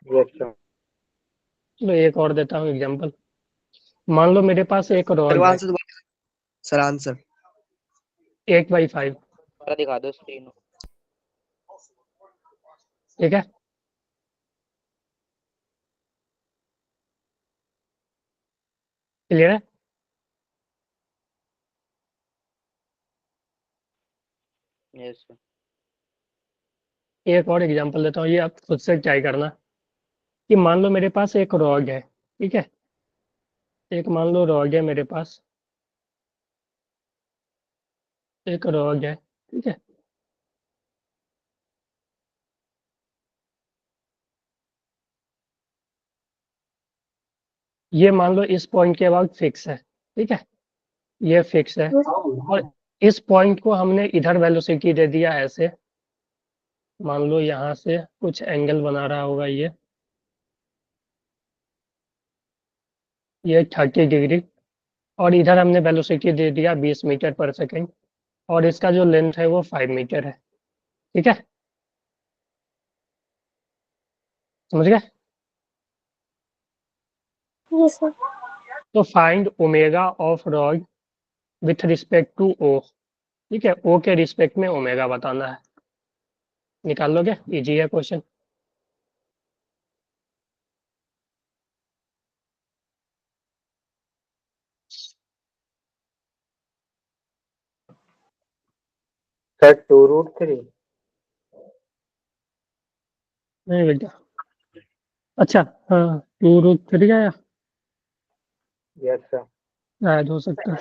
Yes sir. चलो एक और देता हूँ एग्जांपल। मान लो मेरे पास एक सर रॉड वो है आंसर दोबारा सर आंसर 8/5, दोबारा दिखा दो स्क्रीन। ठीक है। क्लियर है। Yes sir. एक और एग्जांपल देता हूँ, ये आप खुद से ट्राई करना। कि मान लो मेरे पास एक रॉड है, ठीक है, एक मान लो रॉड है मेरे पास, एक रॉड है, ठीक है। ये मान लो इस पॉइंट के बाद फिक्स है, ठीक है, ये फिक्स है, और इस पॉइंट को हमने इधर वेलोसिटी दे दिया ऐसे, मान लो यहाँ से कुछ एंगल बना रहा होगा ये 30 डिग्री, और इधर हमने वेलोसिटी दे दिया 20 मीटर पर सेकेंड, और इसका जो लेंथ है वो 5 मीटर है, ठीक है, समझ गए। Yes sir. तो find omega of rod with respect to O, ठीक है, ओ के रिस्पेक्ट में ओमेगा बताना है। निकाल लोगे, इजी है क्वेश्चन। सर 2√3। नहीं बेटा, अच्छा हाँ 2√3 आया, यस सर। शायद हो सकता है,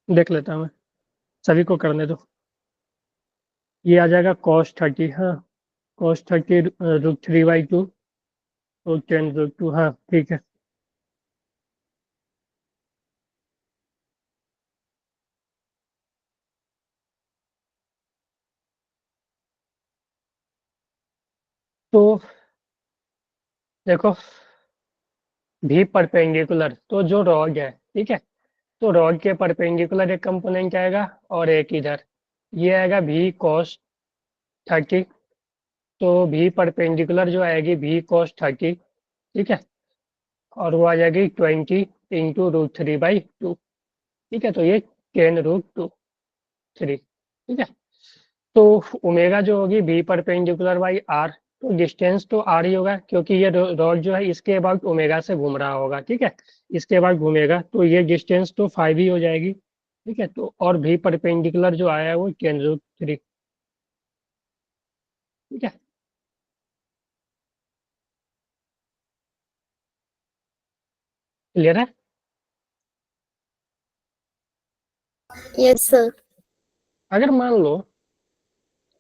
देख लेता हूँ मैं, सभी को करने दो। ये आ जाएगा cos 30, हाँ cos 30 √3/2, और 10√2, हाँ ठीक है। तो देखो भी परपेंडिकुलर, तो जो रॉड है, ठीक है, तो रॉड के परपेंडिकुलर एक कंपोनेंट आएगा, और एक इधर ये आएगा भी cos 30, तो भी परपेंडिकुलर जो आएगी भी cos 30, ठीक है, और वो आ जाएगी 20 इंटू √3/2, ठीक है, तो ये 10√3, ठीक है। तो ओमेगा जो होगी भी परपेंडिकुलर बाई आर, तो डिस्टेंस तो आर ही होगा, क्योंकि ये रॉड जो है इसके अबाउट ओमेगा से घूम रहा होगा, ठीक है, इसके अबाउट घूमेगा, तो ये डिस्टेंस तो 5 ही हो जाएगी, ठीक है। तो और भी परपेंडिकुलर जो आया है वो 10√3, ठीक है। क्लियर है। Yes sir. अगर मान लो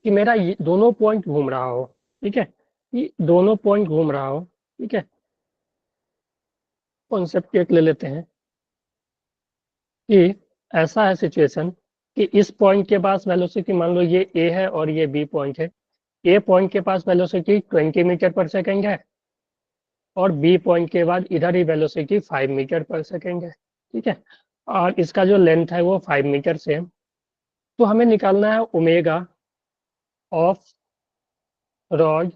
कि मेरा ये दोनों पॉइंट घूम रहा हो, ठीक है, ये दोनों पॉइंट घूम रहा हो, ठीक है, कॉन्सेप्ट एक ले लेते हैं कि ऐसा है सिचुएशन कि इस पॉइंट के पास वेलोसिटी मान लो ये ए है और ये बी पॉइंट है, ए पॉइंट के पास वेलोसिटी 20 मीटर पर सेकेंड है, और बी पॉइंट के बाद इधर ही वेलोसिटी 5 मीटर पर सेकेंड है, ठीक है, और इसका जो लेंथ है वो 5 मीटर से है। तो हमें निकालना है omega of rod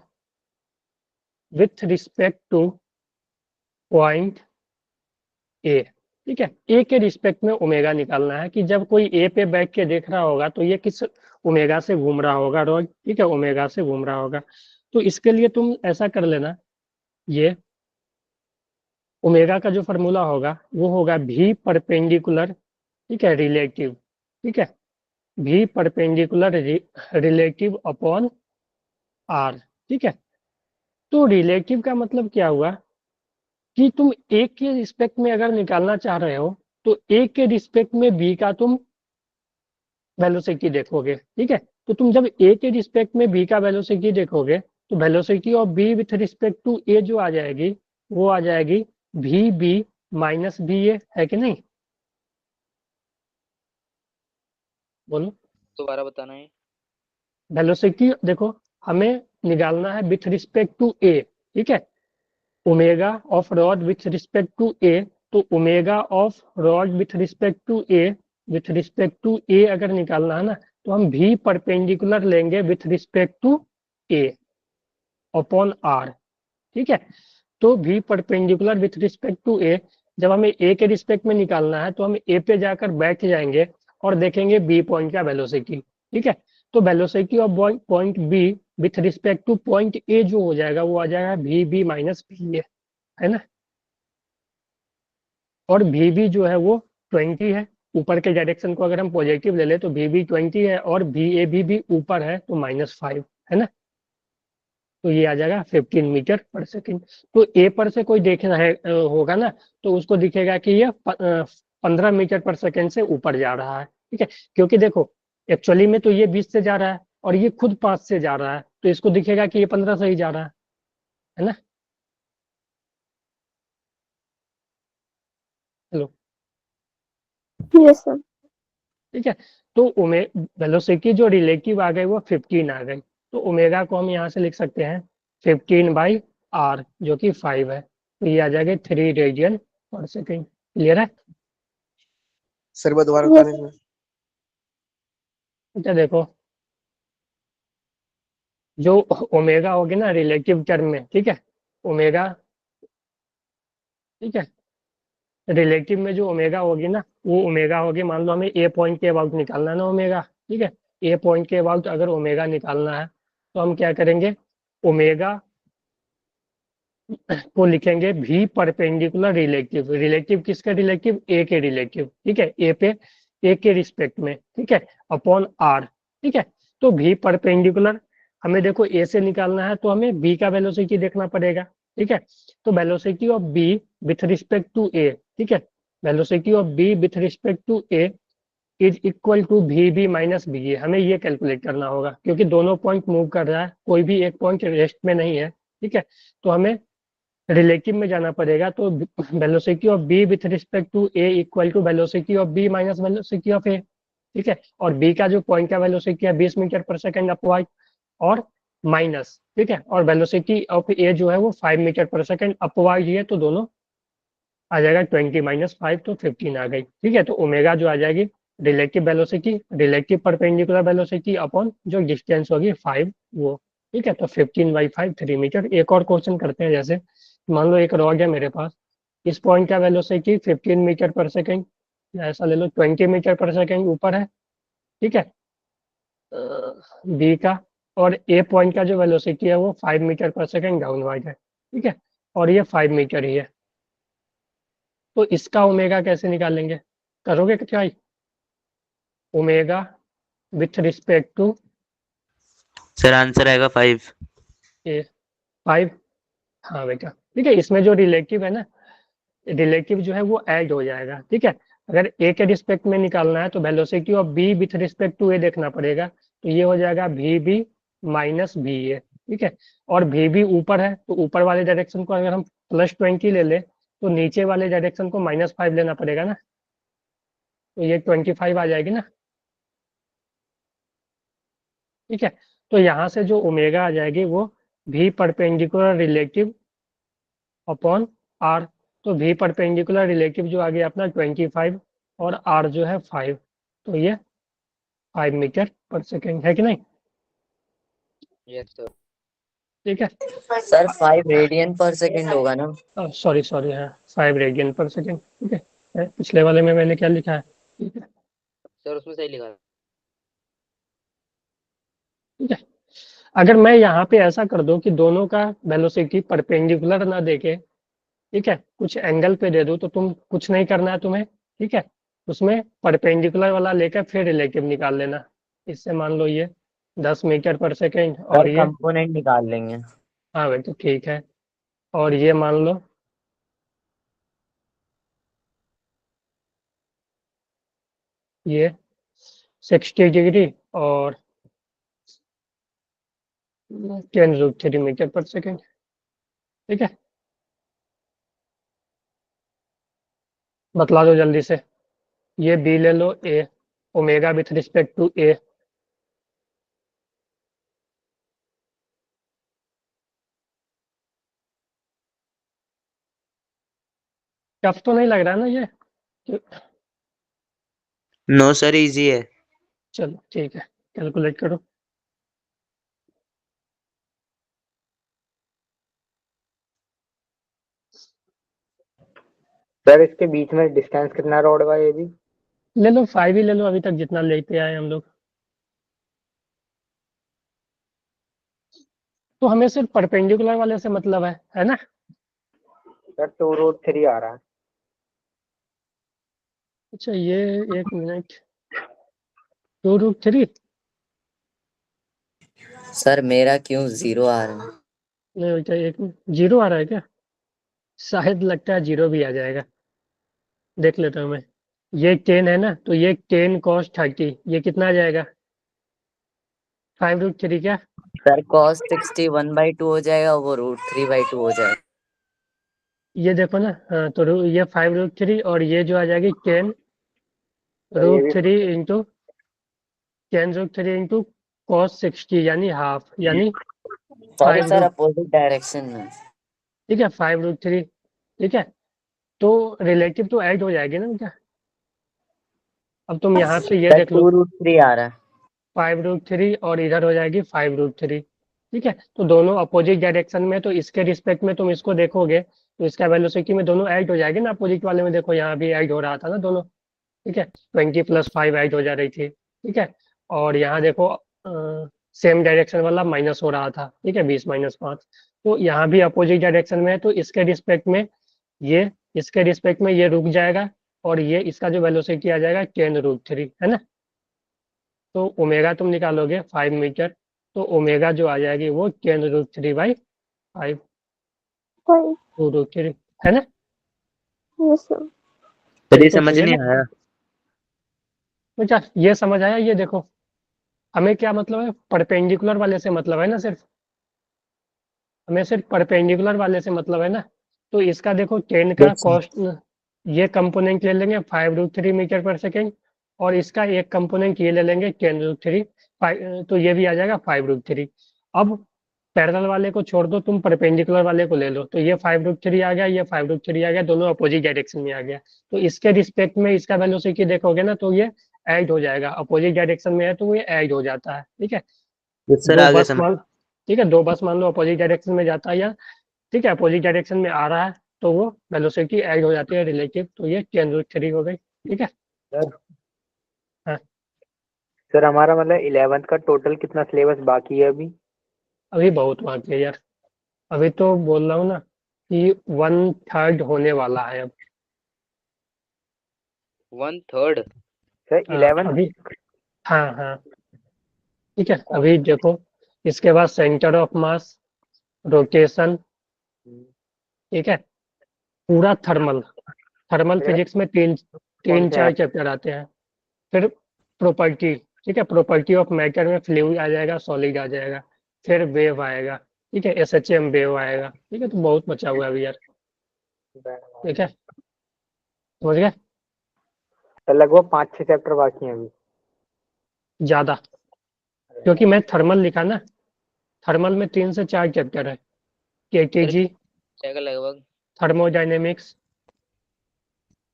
with respect two point A, ठीक है, ए के रिस्पेक्ट में ओमेगा निकालना है, कि जब कोई ए पे बैठ के देख रहा होगा तो ये किस ओमेगा से घूम रहा होगा रॉड, ठीक है, ओमेगा से घूम रहा होगा। तो इसके लिए तुम ऐसा कर लेना ये ओमेगा का जो फार्मूला होगा वो होगा भी परपेंडिकुलर, ठीक है, रिलेटिव, ठीक है, भी परपेंडिकुलर रिलेटिव अपॉन आर, ठीक है। तो रिलेटिव का मतलब क्या हुआ कि तुम ए के रिस्पेक्ट में अगर निकालना चाह रहे हो तो ए के रिस्पेक्ट में बी का तुम वेलोसिटी देखोगे, ठीक है। तो तुम जब ए के रिस्पेक्ट में बी का वेलोसिटी देखोगे तो velocity of B with respect to A जो आ जाएगी वो आ जाएगी V B minus B A, है कि नहीं? बोलो। दोबारा बताना है। वेलोसिटी देखो हमें निकालना है विथ रिस्पेक्ट टू ए, ठीक है, omega of rod with respect to A. तो omega of rod with respect to A अगर निकालना है ना तो हम भी परपेंडिकुलर लेंगे with respect to A upon R, ठीक है। तो भी perpendicular with respect to A, जब हमें ए के रिस्पेक्ट में निकालना है तो हम ए पे जाकर बैठ जाएंगे और देखेंगे बी पॉइंट का वेलोसिटी, ठीक है। तो velocity of point B with respect two point A जो हो जाएगा वो आ जाएगा V B minus B A, है ना। और वी बी जो है वो 20 है, ऊपर के डायरेक्शन को अगर हम पॉजिटिव ले ले तो वी बी 20 है और वी ए भी ऊपर है तो -5, है ना। तो ये आ जाएगा 15 मीटर पर सेकेंड। तो ए पर से कोई देखना है होगा ना तो उसको दिखेगा कि ये 15 मीटर पर सेकेंड से ऊपर जा रहा है, ठीक है। क्योंकि देखो एक्चुअली में तो ये 20 से जा रहा है और ये खुद 5 से जा रहा है तो इसको दिखेगा कि ये 15 से ही जा रहा है ना। Hello, yes sir. ठीक है। तो वेलोसिटी जो रिलेटिव आ गई वो 15 आ गई, तो ओमेगा को हम यहाँ से लिख सकते हैं 15/r जो कि 5 है, तो ये आ जाएगा 3 रेडियन पर सेकेंड। क्लियर है? सर वो दोबारा Yes, बताने में। अच्छा देखो जो ओमेगा होगी ना रिलेटिव टर्म में, ठीक है, ओमेगा, ठीक है, रिलेटिव में जो ओमेगा होगी ना वो ओमेगा होगी, मान लो हमें ए पॉइंट के अबाउट निकालना है ना ओमेगा, ठीक है, ए पॉइंट के अबाउट अगर ओमेगा निकालना है तो हम क्या करेंगे, ओमेगा को लिखेंगे भी परपेंडिकुलर रिलेटिव। रिलेटिव किसका रिलेटिव? ए के रिलेटिव, ठीक है, ए पे ए के रिस्पेक्ट में, ठीक है, अपॉन आर, ठीक है। तो भी परपेंडिकुलर हमें देखो ए से निकालना है तो हमें बी का वेलोसिटी देखना पड़ेगा, ठीक है। तो velocity of B with respect to A, ठीक है, velocity of B with respect to A is equal to V B minus B A. हमें ये कैलकुलेट करना होगा क्योंकि दोनों पॉइंट मूव कर रहा है, कोई भी एक पॉइंट रेस्ट में नहीं है, ठीक है। तो हमें रिलेटिव में जाना पड़ेगा, तो velocity of B with respect to A equal to velocity of B minus velocity of A, ठीक है। और बी का जो पॉइंट का वेलोसिटी है 20 मीटर पर सेकंड अपवर्ड और माइनस, ठीक है, और वेलोसिटी ऑफ ए जो है वो 5 मीटर पर सेकंड अपवर्ड ही है, तो दोनों आ जाएगा 20 माइनस 5 तो 15 आ गई, ठीक है। तो ओमेगा जो आ जाएगी relative velocity, relative perpendicular velocity upon जो डिस्टेंस होगी 5 वो, ठीक है। तो 15/5 3 मीटर। एक और क्वेश्चन करते हैं, जैसे मान लो एक रॉड है मेरे पास, इस पॉइंट का वेलोसिटी 15 मीटर पर सेकेंड, ऐसा ले लो 20 मीटर पर सेकेंड ऊपर है, ठीक है, बी का, और ए पॉइंट का जो वेलोसिटी है वो 5 मीटर पर सेकेंड डाउनवर्ड है, ठीक है, और ये 5 मीटर ही है। तो इसका ओमेगा कैसे निकालेंगे? करोगे क्या? Omega with respect to sir answer आएगा 5। ए 5, हाँ बेटा, ठीक है। इसमें जो रिलेटिव है ना, रिलेटिव जो है वो ऐड हो जाएगा, ठीक है। अगर ए के रिस्पेक्ट में निकालना है तो velocity of B with respect to A देखना पड़ेगा, तो ये हो जाएगा V B minus B A, ठीक है। और वी बी ऊपर है तो ऊपर वाले डायरेक्शन को अगर हम +20 ले ले तो नीचे वाले डायरेक्शन को -5 लेना पड़ेगा ना, तो ये 25 आ जाएगी ना, ठीक है। तो यहाँ से जो ओमेगा आ जाएगी वो भी परपेंडिकुलर रिलेटिव अपॉन आर। तो भी परपेंडिकुलर रिलेटिव जो आ गया अपना 25 और आर जो है 5, तो ये 5 मीटर पर सेकेंड, है कि नहीं? Yes sir. ठीक है, सर 5 रेडियन पर सेकंड होगा ना? सॉरी सॉरी, हाँ 5 रेडियन पर सेकेंड, ठीक है। पिछले वाले में मैंने क्या लिखा है, ठीक है, सर उसमें सही लिखा है। ठीक है। अगर मैं यहाँ पे ऐसा कर दूं कि दोनों का वेलोसिटी परपेंडिकुलर ना देके, ठीक है, कुछ एंगल पे दे दूं, तो तुम कुछ नहीं करना है तुम्हें, ठीक है, उसमें परपेंडिकुलर वाला लेकर फिर रिलेटिव निकाल लेना। इससे मान लो ये 10 मीटर पर सेकेंड और सर ये, कंपोनेंट निकाल लेंगे। हाँ भाई तो ठीक है, और ये मान लो ये 60 डिग्री और 10√3 मीटर पर सेकेंड, ठीक है। बतला दो जल्दी से, ये बी ले लो, A omega with respect to A, tough तो नहीं लग रहा ना ये? नो सर इजी है। चलो ठीक है, कैलकुलेट करो। सर इसके बीच में डिस्टेंस कितना रोड का ये भी? ले लो 5 ही ले लो, अभी तक जितना लेते आए हम लोग। तो हमें सिर्फ परपेंडिकुलर वाले से मतलब है ना? सर 2√3 आ रहा है। अच्छा ये एक मिनट, 2√3 सर मेरा क्यों 0 आ रहा है? नहीं होता, एक जीरो आ रहा है क्या? शायद लगता है जीरो भी आ जाएगा, देख लेता हूँ मैं। ये 10 है ना, तो ये 10 cos 30, ये कितना आ जाएगा? 5√3 क्या? सर cos 60 1/2 हो जाएगा, वो √3/2 हो जाएगा। ये देखो ना, हाँ तो ये 5√3 और ये जो आ जाएगी 10 सर ये भी √3 इंटू 10√3 इंटू cos 60 यानी हाफ, यानी sorry 5 sir, root, opposite direction में। ठीक है 5√3, ठीक है। तो रिलेटिव तो ऐड हो जाएगी ना क्या? अब तुम यहाँ पे ये सर देख लो, 2√3 आ रहा है। 5√3 और इधर हो जाएगी 5√3, ठीक है। तो दोनों अपोजिट डायरेक्शन में, तो इसके रिस्पेक्ट में तुम इसको देखोगे तो इसका वेलोसिटी में दोनों ऐड हो जाएगी ना, अपोजिट वाले में देखो यहाँ भी ऐड हो रहा था ना दोनों, ठीक है। 20 + 5 ऐड हो जा रही थी, ठीक है। और यहाँ देखो सेम डायरेक्शन वाला माइनस हो रहा था, ठीक है, 20 - 5। तो यहाँ भी अपोजिट डायरेक्शन में है, तो इसके रिस्पेक्ट में ये, इसके रिस्पेक्ट में ये रुक जाएगा, और ये इसका जो वेलोसिटी आ जाएगा 10√3, है ना। तो ओमेगा तुम निकालोगे 5 मीटर, तो ओमेगा जो आ जाएगी वो 10√3/5, 5. 2√3, है ना। Yes, sir. सर ये बिल्कुल समझ सही है नहीं ना। आया। बेटा ये समझ आया? ये देखो, हमें क्या मतलब है, परपेंडिकुलर वाले से मतलब है ना सिर्फ, हमें सिर्फ परपेंडिकुलर वाले से मतलब है ना। तो इसका देखो 10 का Yes, sir. कॉस्ट, ये कंपोनेंट ले लेंगे 5√3 मीटर पर सेकेंड, और इसका एक कंपोनेंट ये ले लेंगे 10√3, तो ये भी आ जाएगा 5√3। अब पैरेलल वाले को छोड़ दो, तुम परपेंडिकुलर वाले को ले लो, तो ये 5√3 आ गया, ये 5√3 आ गया, दोनों अपोजिट डायरेक्शन में आ गया। तो इसके रिस्पेक्ट में इसका वेलोसिटी देखोगे ना, तो ये ऐड हो जाएगा, अपोजिट डायरेक्शन में है तो ये ऐड हो जाता है, ठीक है। Yes, सर दो आगे बस समझ। मान, ठीक है, दो बस मान लो अपोजिट डायरेक्शन में जाता है, या ठीक है अपोजिट डायरेक्शन में आ रहा है, तो वो वेलोसिटी ऐड हो जाती है रिलेटिव, तो ये 10√3 हो गई, ठीक है। सर हाँ सर हमारा मतलब 11th का टोटल कितना सिलेबस बाकी है अभी? अभी बहुत बाकी है यार, अभी तो बोल रहा हूँ ना कि 1/3 होने वाला है अब। 1/3? सर हाँ 11th? अभी, हाँ हाँ ठीक है, अभी देखो इसके बाद सेंटर ऑफ मास, रोटेशन, ठीक है, पूरा थर्मल, थर्मल फिजिक्स में तीन कौन तीन से चार हैं? चैप्टर आते हैं। फिर प्रॉपर्टी, ठीक है, प्रॉपर्टी ऑफ मैटर में फ्लूइड आ जाएगा, सॉलिड आ जाएगा, फिर वेव आएगा, ठीक है, SHM वेव आएगा, ठीक है। तो बहुत बचा हुआ है अभी यार, ठीक है, समझ गए? सर लगभग 5-6 चैप्टर बाकी हैं अभी। ज्यादा, क्योंकि मैं थर्मल लिखा ना, थर्मल में 3 से 4 चैप्टर है, KTG, जाएगा लगभग। थर्मोडायनेमिक्स,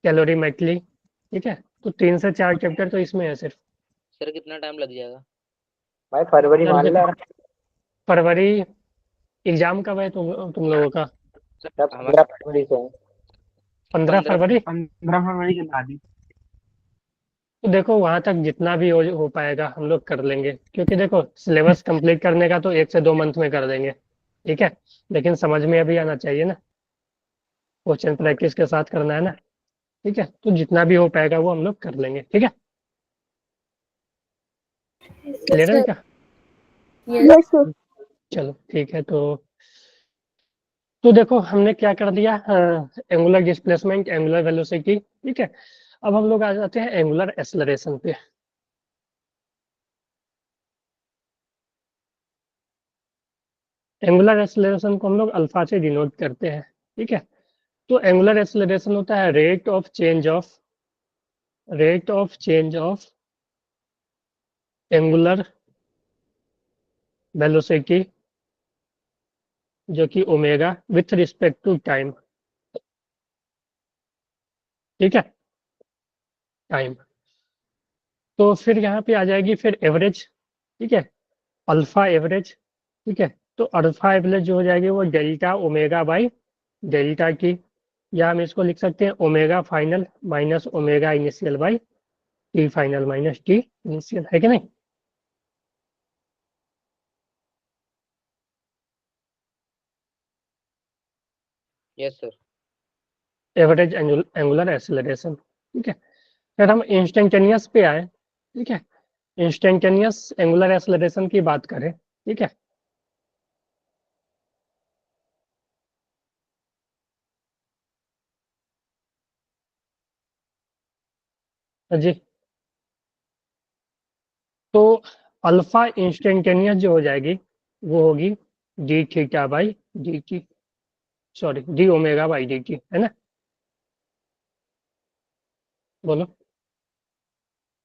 कैलोरीमेट्री, ठीक है। तो 3 से 4 चैप्टर तो इसमें है सिर्फ। सर कितना टाइम लग जाएगा? भाई फरवरी यार मान लो। फरवरी, एग्जाम कब है तुम लोगों का? सर हमारा 15 फरवरी से है। 15 फरवरी। 15 फरवरी के बाद ही। तो देखो वहां तक जितना भी हो पाएगा हम लोग कर लेंगे, क्योंकि देखो सिलेबस कंप्लीट करने का तो 1 से 2 मंथ में कर देंगे, ठीक है। लेकिन समझ में अभी आना चाहिए ना, क्वेश्चन प्रैक्टिस के साथ करना है ना, ठीक है। तो जितना भी हो पाएगा वो हम लोग कर लेंगे, ठीक है। क्लियर है सर। क्या? यस। Yes sir. चलो ठीक है। तो देखो हमने क्या कर दिया, एंगुलर डिस्प्लेसमेंट, एंगुलर वेलोसिटी, ठीक है। अब हम लोग आ जाते हैं एंगुलर एक्सेलरेशन पे। एंगुलर एक्सेलरेशन को हम लोग अल्फा से डिनोट करते हैं, ठीक है। तो एंगुलर एक्सेलरेशन होता है rate of change of angular velocity, जो कि omega with respect to time, ठीक है, टाइम। तो फिर यहाँ पे आ जाएगी फिर एवरेज, ठीक है, अल्फा एवरेज, ठीक है। तो अल्फा एवरेज जो हो जाएगी वो delta omega by delta t, या हम इसको लिख सकते हैं omega final minus omega initial by t final minus t initial, है कि नहीं? Yes sir. Average angular acceleration, ठीक है। फिर हम इंस्टेंटेनियस पे आए, ठीक है। इंस्टेंटेनियस एंगुलर एक्सेलरेशन की बात करें, ठीक है। जी, तो अल्फा इंस्टेंटेनियस जो हो जाएगी वो होगी D theta by D T, sorry D omega by D T, है ना? बोलो।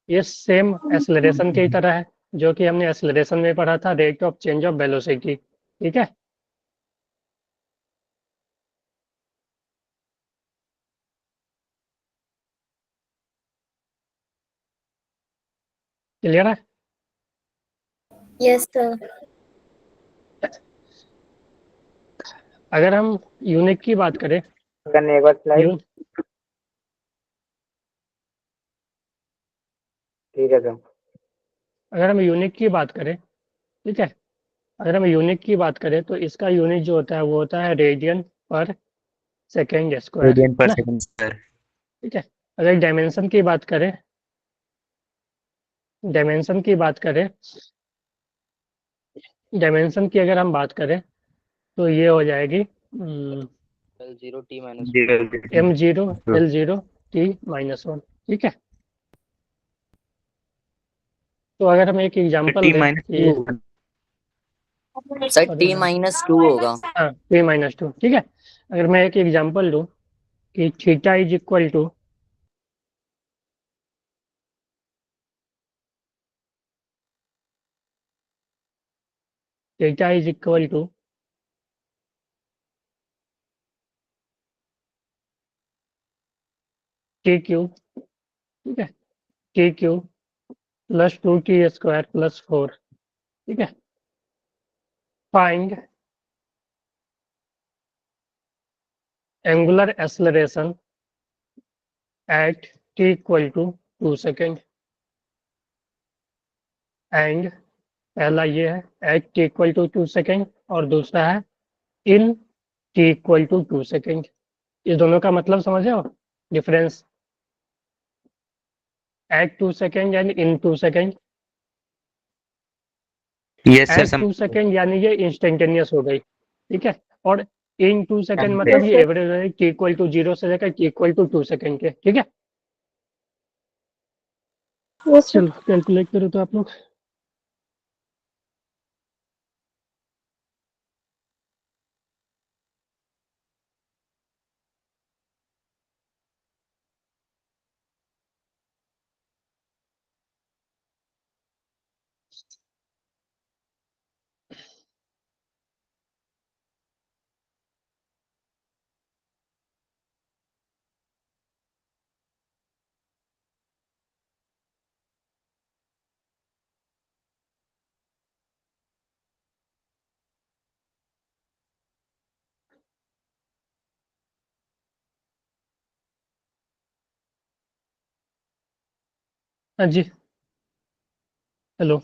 ये सेम एक्सेलरेशन की तरह है जो कि हमने एक्सेलरेशन में पढ़ा था, rate of change of velocity, ठीक है। क्लियर है? Yes sir. अगर हम यूनिट की बात करें, करने एक बार स्लाइड। यू ठीक है सर। अगर हम यूनिट की बात करें, ठीक है, अगर हम यूनिट की बात करें तो इसका यूनिट जो होता है वो होता है radian per second square, radian है पर ना? Second sir. ठीक है। अगर डायमेंशन की बात करें, डायमेंशन की बात करें डायमेंशन की अगर हम बात करें तो ये हो जाएगी L0 T-1, m0 L0 T-1, ठीक है। तो अगर हम एक एग्जांपल टी दें माइनस कि सर सॉरी T-2 होगा। हाँ T-2, ठीक है। अगर मैं एक एग्जांपल दूं कि theta is equal to theta is equal to t cube, ठीक है, T cube plus 2t² plus 4, ठीक है। Find angular acceleration at t equal to 2 second, and पहला ये है at t equal to 2 second और दूसरा है in t equal to 2 second. इस दोनों का मतलब समझे हो difference? At 2 second and in 2 second. Yes sir at 2 second यानी ये इंस्टेंटेनियस हो गई, ठीक है। और इन 2 सेकेंड मतलब यस ये सर। एवरेज है t इक्वल टू 0 से लेकर t इक्वल टू 2 सेकेंड के, ठीक है। Yes sir. चलो कैलकुलेट करो तो आप लोग। हाँ जी, हेलो।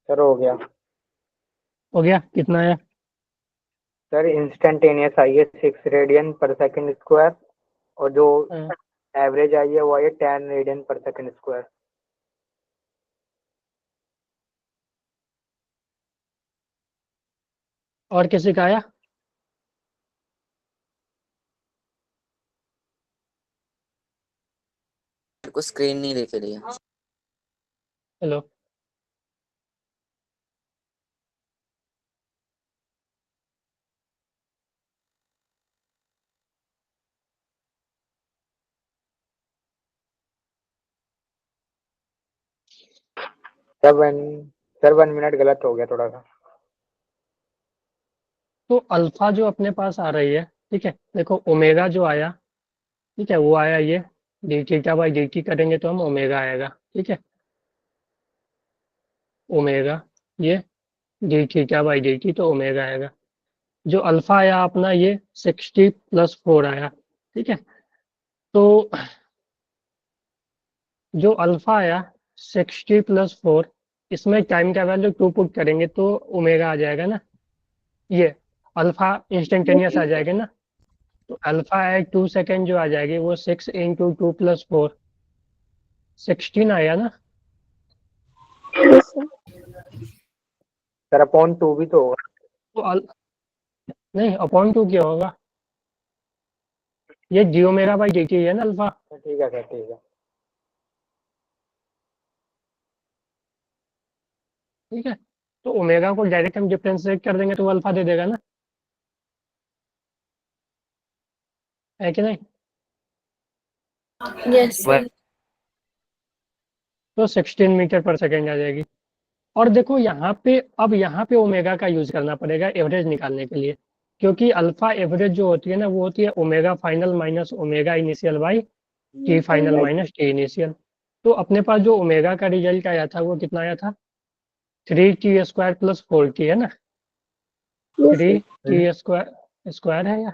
सर हो गया। हो गया, कितना आया? सर इंस्टेंटेनियस आई है 6 रेडियन पर सेकंड स्क्वायर, और जो हाँ, एवरेज आई है वो आई है 10 रेडियन पर सेकंड स्क्वायर। और किसी का आया? मेरे को स्क्रीन नहीं देख रही है। हेलो। सर 1 मिनट गलत हो गया थोड़ा सा। तो अल्फा जो अपने पास आ रही है, ठीक है, देखो ओमेगा जो आया, ठीक है, वो आया ये D theta by D T करेंगे तो हम ओमेगा आएगा, ठीक है, ओमेगा ये D theta by D t तो ओमेगा आएगा। जो अल्फा आया अपना ये 60+4 आया, ठीक है। तो जो अल्फा आया 60+4, इसमें टाइम का वैल्यू 2 पुट करेंगे तो ओमेगा आ जाएगा ना, ये अल्फा इंस्टेंटेनियस आ जाएगा ना। तो अल्फा एट 2 सेकेंड जो आ जाएगी वो 6 इंटू 2+4 16 आया ना। Yes, sir. सर अपॉन 2 भी तो होगा। तो नहीं, अपॉन 2 क्या होगा? ये D omega by D T है ना अल्फा। ठीक है सर, ठीक है। ठीक है, तो ओमेगा को डायरेक्ट हम डिफरेंशिएट कर देंगे तो वो अल्फा दे देगा ना, है कि नहीं? Yes sir. तो 16 मीटर पर सेकेंड आ जाएगी। और देखो यहाँ पे, अब यहाँ पे ओमेगा का यूज करना पड़ेगा एवरेज निकालने के लिए, क्योंकि अल्फा एवरेज जो होती है ना वो होती है omega final minus omega initial by t final minus t initial. तो अपने पास जो ओमेगा का रिजल्ट आया था वो कितना आया था? 3t² + 4t है ना, Yes, sir. 3t² है या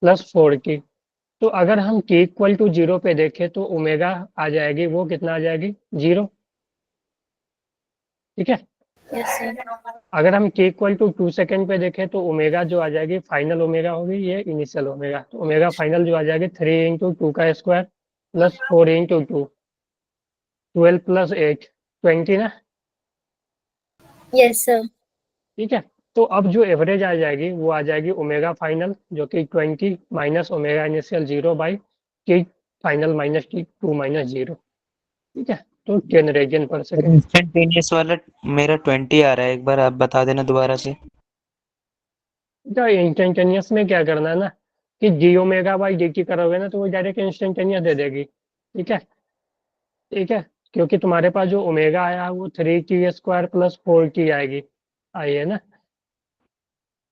+4t। तो अगर हम t इक्वल टू 0 पे देखें तो ओमेगा आ जाएगी, वो कितना आ जाएगी? 0, ठीक है। Yes sir. अगर हम t इक्वल टू 2 सेकेंड पे देखें तो ओमेगा जो आ जाएगी फाइनल ओमेगा होगी, ये इनिशियल ओमेगा, तो ओमेगा फाइनल जो आ जाएगी 3 इंटू 2 का स्क्वायर प्लस 4 इंटू 2 12 + 8 20 ना, यस सर। ठीक है। तो अब जो एवरेज आ जाएगी वो आ जाएगी ओमेगा फाइनल जो कि 20 minus omega initial 0 by t final minus T 2 minus 0, ठीक है। तो 10 रेडियन पर सेकेंड। इंस्टेंटेनियस वाला मेरा 20 आ रहा है, एक बार आप बता देना दोबारा से। तो इंस्टेंटेनियस में क्या करना है ना कि D omega by D T करोगे ना तो वो डायरेक्ट इंस्टेंटेनियस दे देगी, ठीक है, ठीक है। क्योंकि तुम्हारे पास जो ओमेगा आया वो 3t² + 4t आएगी, आई है ना।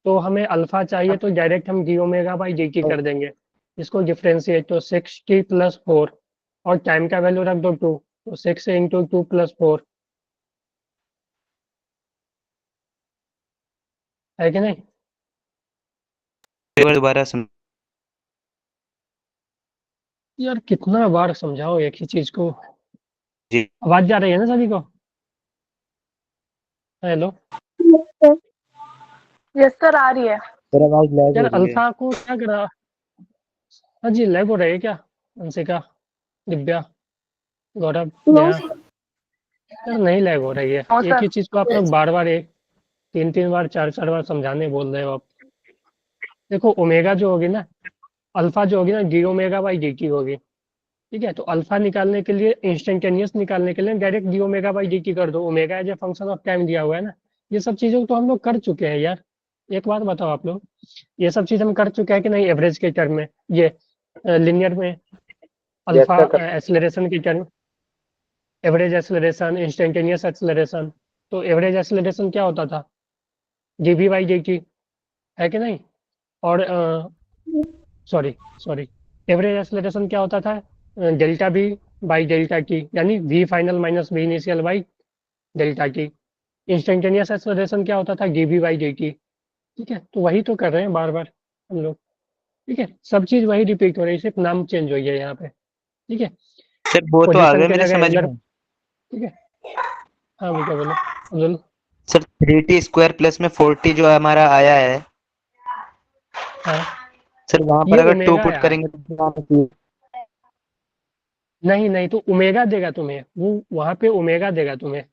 तो हमें अल्फा चाहिए तो डायरेक्ट हम D omega by D t कर देंगे, इसको डिफ्रेंशिएट तो 6t+4 और टाइम का वैल्यू रख दो 2, तो 6 इंटू 2+4 है कि नहीं? एक बार दोबारा सुन। यार कितना बार समझाओ एक ही चीज को। जी। आवाज जा रही है ना सभी को? Hello. Yes, sir. Yes sir, आ रही है। सर आवाज लैग यार हो रही है। अल्फा को क्या करा? हाँ जी, लैग हो रही है क्या? अंशिका, दिव्या, गौरव, No, नेहा। sir. यार नहीं लैग हो रही है, हाँ, एक सर। ही चीज को आप लोग बार बार एक 3 बार 4 बार समझाने बोल रहे हो आप। देखो ओमेगा जो होगी ना, अल्फा जो होगी ना D omega by D T होगी, ठीक है। तो अल्फा निकालने के लिए, इंस्टेंटेनियस निकालने के लिए direct d omega by D t कर दो, omega as a function of time दिया हुआ है ना। ये सब चीज़ों को तो हम लोग कर चुके हैं यार। एक बात बताओ आप लोग, ये सब चीज़ हम कर चुके हैं कि नहीं एवरेज के टर्म में, ये लिनियर में अल्फा sir, एक्सेलरेशन के term, average acceleration, instantaneous acceleration. तो एवरेज एक्सेलरेशन क्या होता था? D we by D T, है कि नहीं? और सॉरी सॉरी, एवरेज एक्सेलरेशन क्या होता था? Delta B by delta T, यानी V final minus V initial by delta T. Instantaneous acceleration क्या होता था, D we by D T. ठीक है, तो वही तो कर रहे हैं बार बार हम लोग। ठीक है, सब चीज वही रिपीट हो रही है, सिर्फ नाम चेंज हो गया यहाँ पे। ठीक है, सर वो तो आ पोजीशन गया के मेरे जगह समझ एंगुलर। में। ठीक है, हाँ बेटा बोलो Abdul. Sir 3t square plus में 4t जो हमारा आया है, हाँ, सर वहां ये पर अगर 2 ओमेगा पुट आया है। करेंगे तो क्या होती है? नहीं नहीं, तो ओमेगा देगा तुम्हें, वो वहां पे ओमेगा देगा तुम्हें।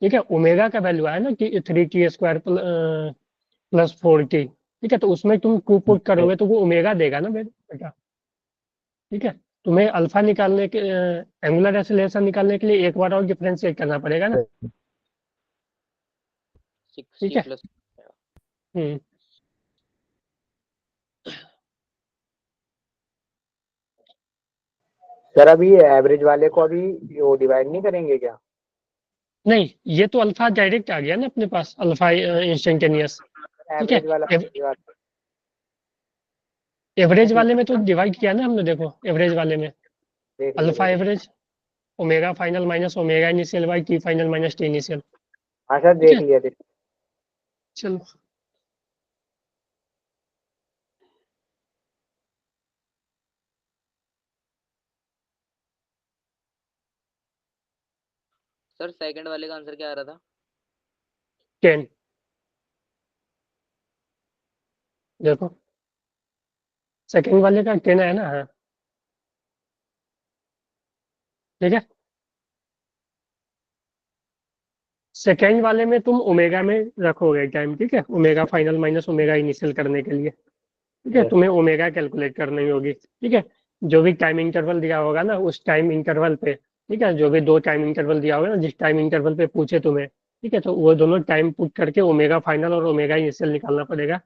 ठीक है, ओमेगा का वैल्यू आया ना कि 3t² प्लस 4t। ठीक है, तो उसमें तुम 2 पुट करोगे तो वो ओमेगा देगा ना बेटा। ठीक है, तुम्हें अल्फा निकालने के, एंगुलर एक्सेलरेशन निकालने के लिए एक बार और डिफरेंशिएट करना पड़ेगा ना। 6t ठीक है। प्लस हम्म। सर अभी एवरेज वाले को अभी वो डिवाइड नहीं करेंगे क्या? नहीं, ये तो अल्फा डायरेक्ट आ गया ना अपने पास, अल्फा इंस्टेंटेनियस। ठीक है, एवरेज वाला एवरेज वाले में तो डिवाइड किया ना हमने, देखो एवरेज वाले में देख अल्फा लिया। Average omega final minus omega initial by t final minus t initial. हाँ सर ठीक देख है, लिया। चलो। सर सेकंड वाले का आंसर क्या आ रहा था? 10। देखो सेकंड वाले का 10 है ना। हाँ, ठीक है, सेकेंड वाले में तुम ओमेगा में रखोगे टाइम। ठीक है, omega final minus omega initial करने के लिए। ठीक है, Yes. तुम्हें ओमेगा कैलकुलेट करनी होगी। ठीक है, जो भी टाइम इंटरवल दिया होगा ना, उस टाइम इंटरवल पे, ठीक है, जो भी 2 टाइम इंटरवल दिया होगा ना, जिस टाइम इंटरवल पे पूछे तुम्हें, ठीक है, तो वो दोनों टाइम पुट करके ओमेगा फाइनल और ओमेगा इनिशियल निकालना पड़ेगा।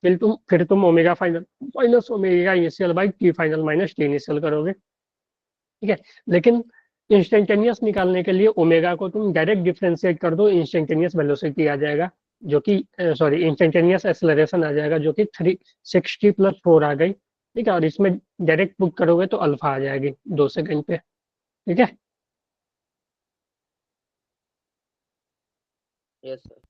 फिर तुम omega final minus omega initial by t final minus t initial करोगे। ठीक है, लेकिन इंस्टेंटेनियस निकालने के लिए ओमेगा को तुम डायरेक्ट डिफरेंशिएट कर दो, इंस्टेंटेनियस वेलोसिटी आ जाएगा, जो कि सॉरी इंस्टेंटेनियस एक्सेलरेशन आ जाएगा, जो कि 360+4 आ गई। ठीक है, और इसमें डायरेक्ट पुट करोगे तो अल्फा आ जाएगी 2 सेकंड पे। ठीक है, yes sir.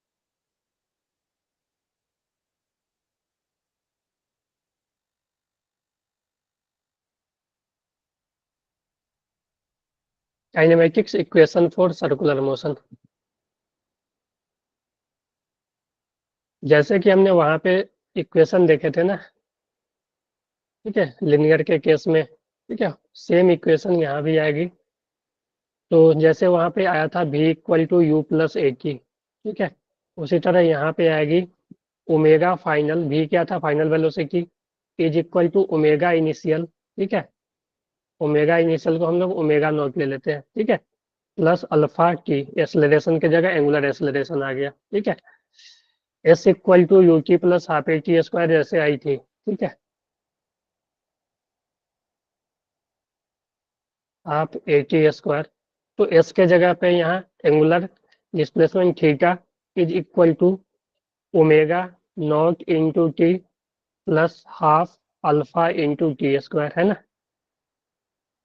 Kinematics equation for circular motion. जैसे कि हमने वहां पे इक्वेशन देखे थे ना, ठीक है, लिनियर के केस में। ठीक है, सेम इक्वेशन यहाँ भी आएगी। तो जैसे वहां पे आया था v equal to you plus A की, ठीक है, उसी तरह यहाँ पे आएगी ओमेगा फाइनल, v क्या था, final velocity, is equal to omega initial. ठीक है, ओमेगा इनिशियल को हम लोग ओमेगा नॉट ले लेते हैं। ठीक है, प्लस अल्फा टी, एक्सेलरेशन की जगह एंगुलर एक्सेलरेशन आ गया। ठीक है, s equal to u t plus half a t square जैसे आई थी। ठीक है, हाफ ए टी स्क्वायर, तो एस के जगह पे यहाँ angular displacement theta is equal to omega naught into t plus half alpha into t square, है ना।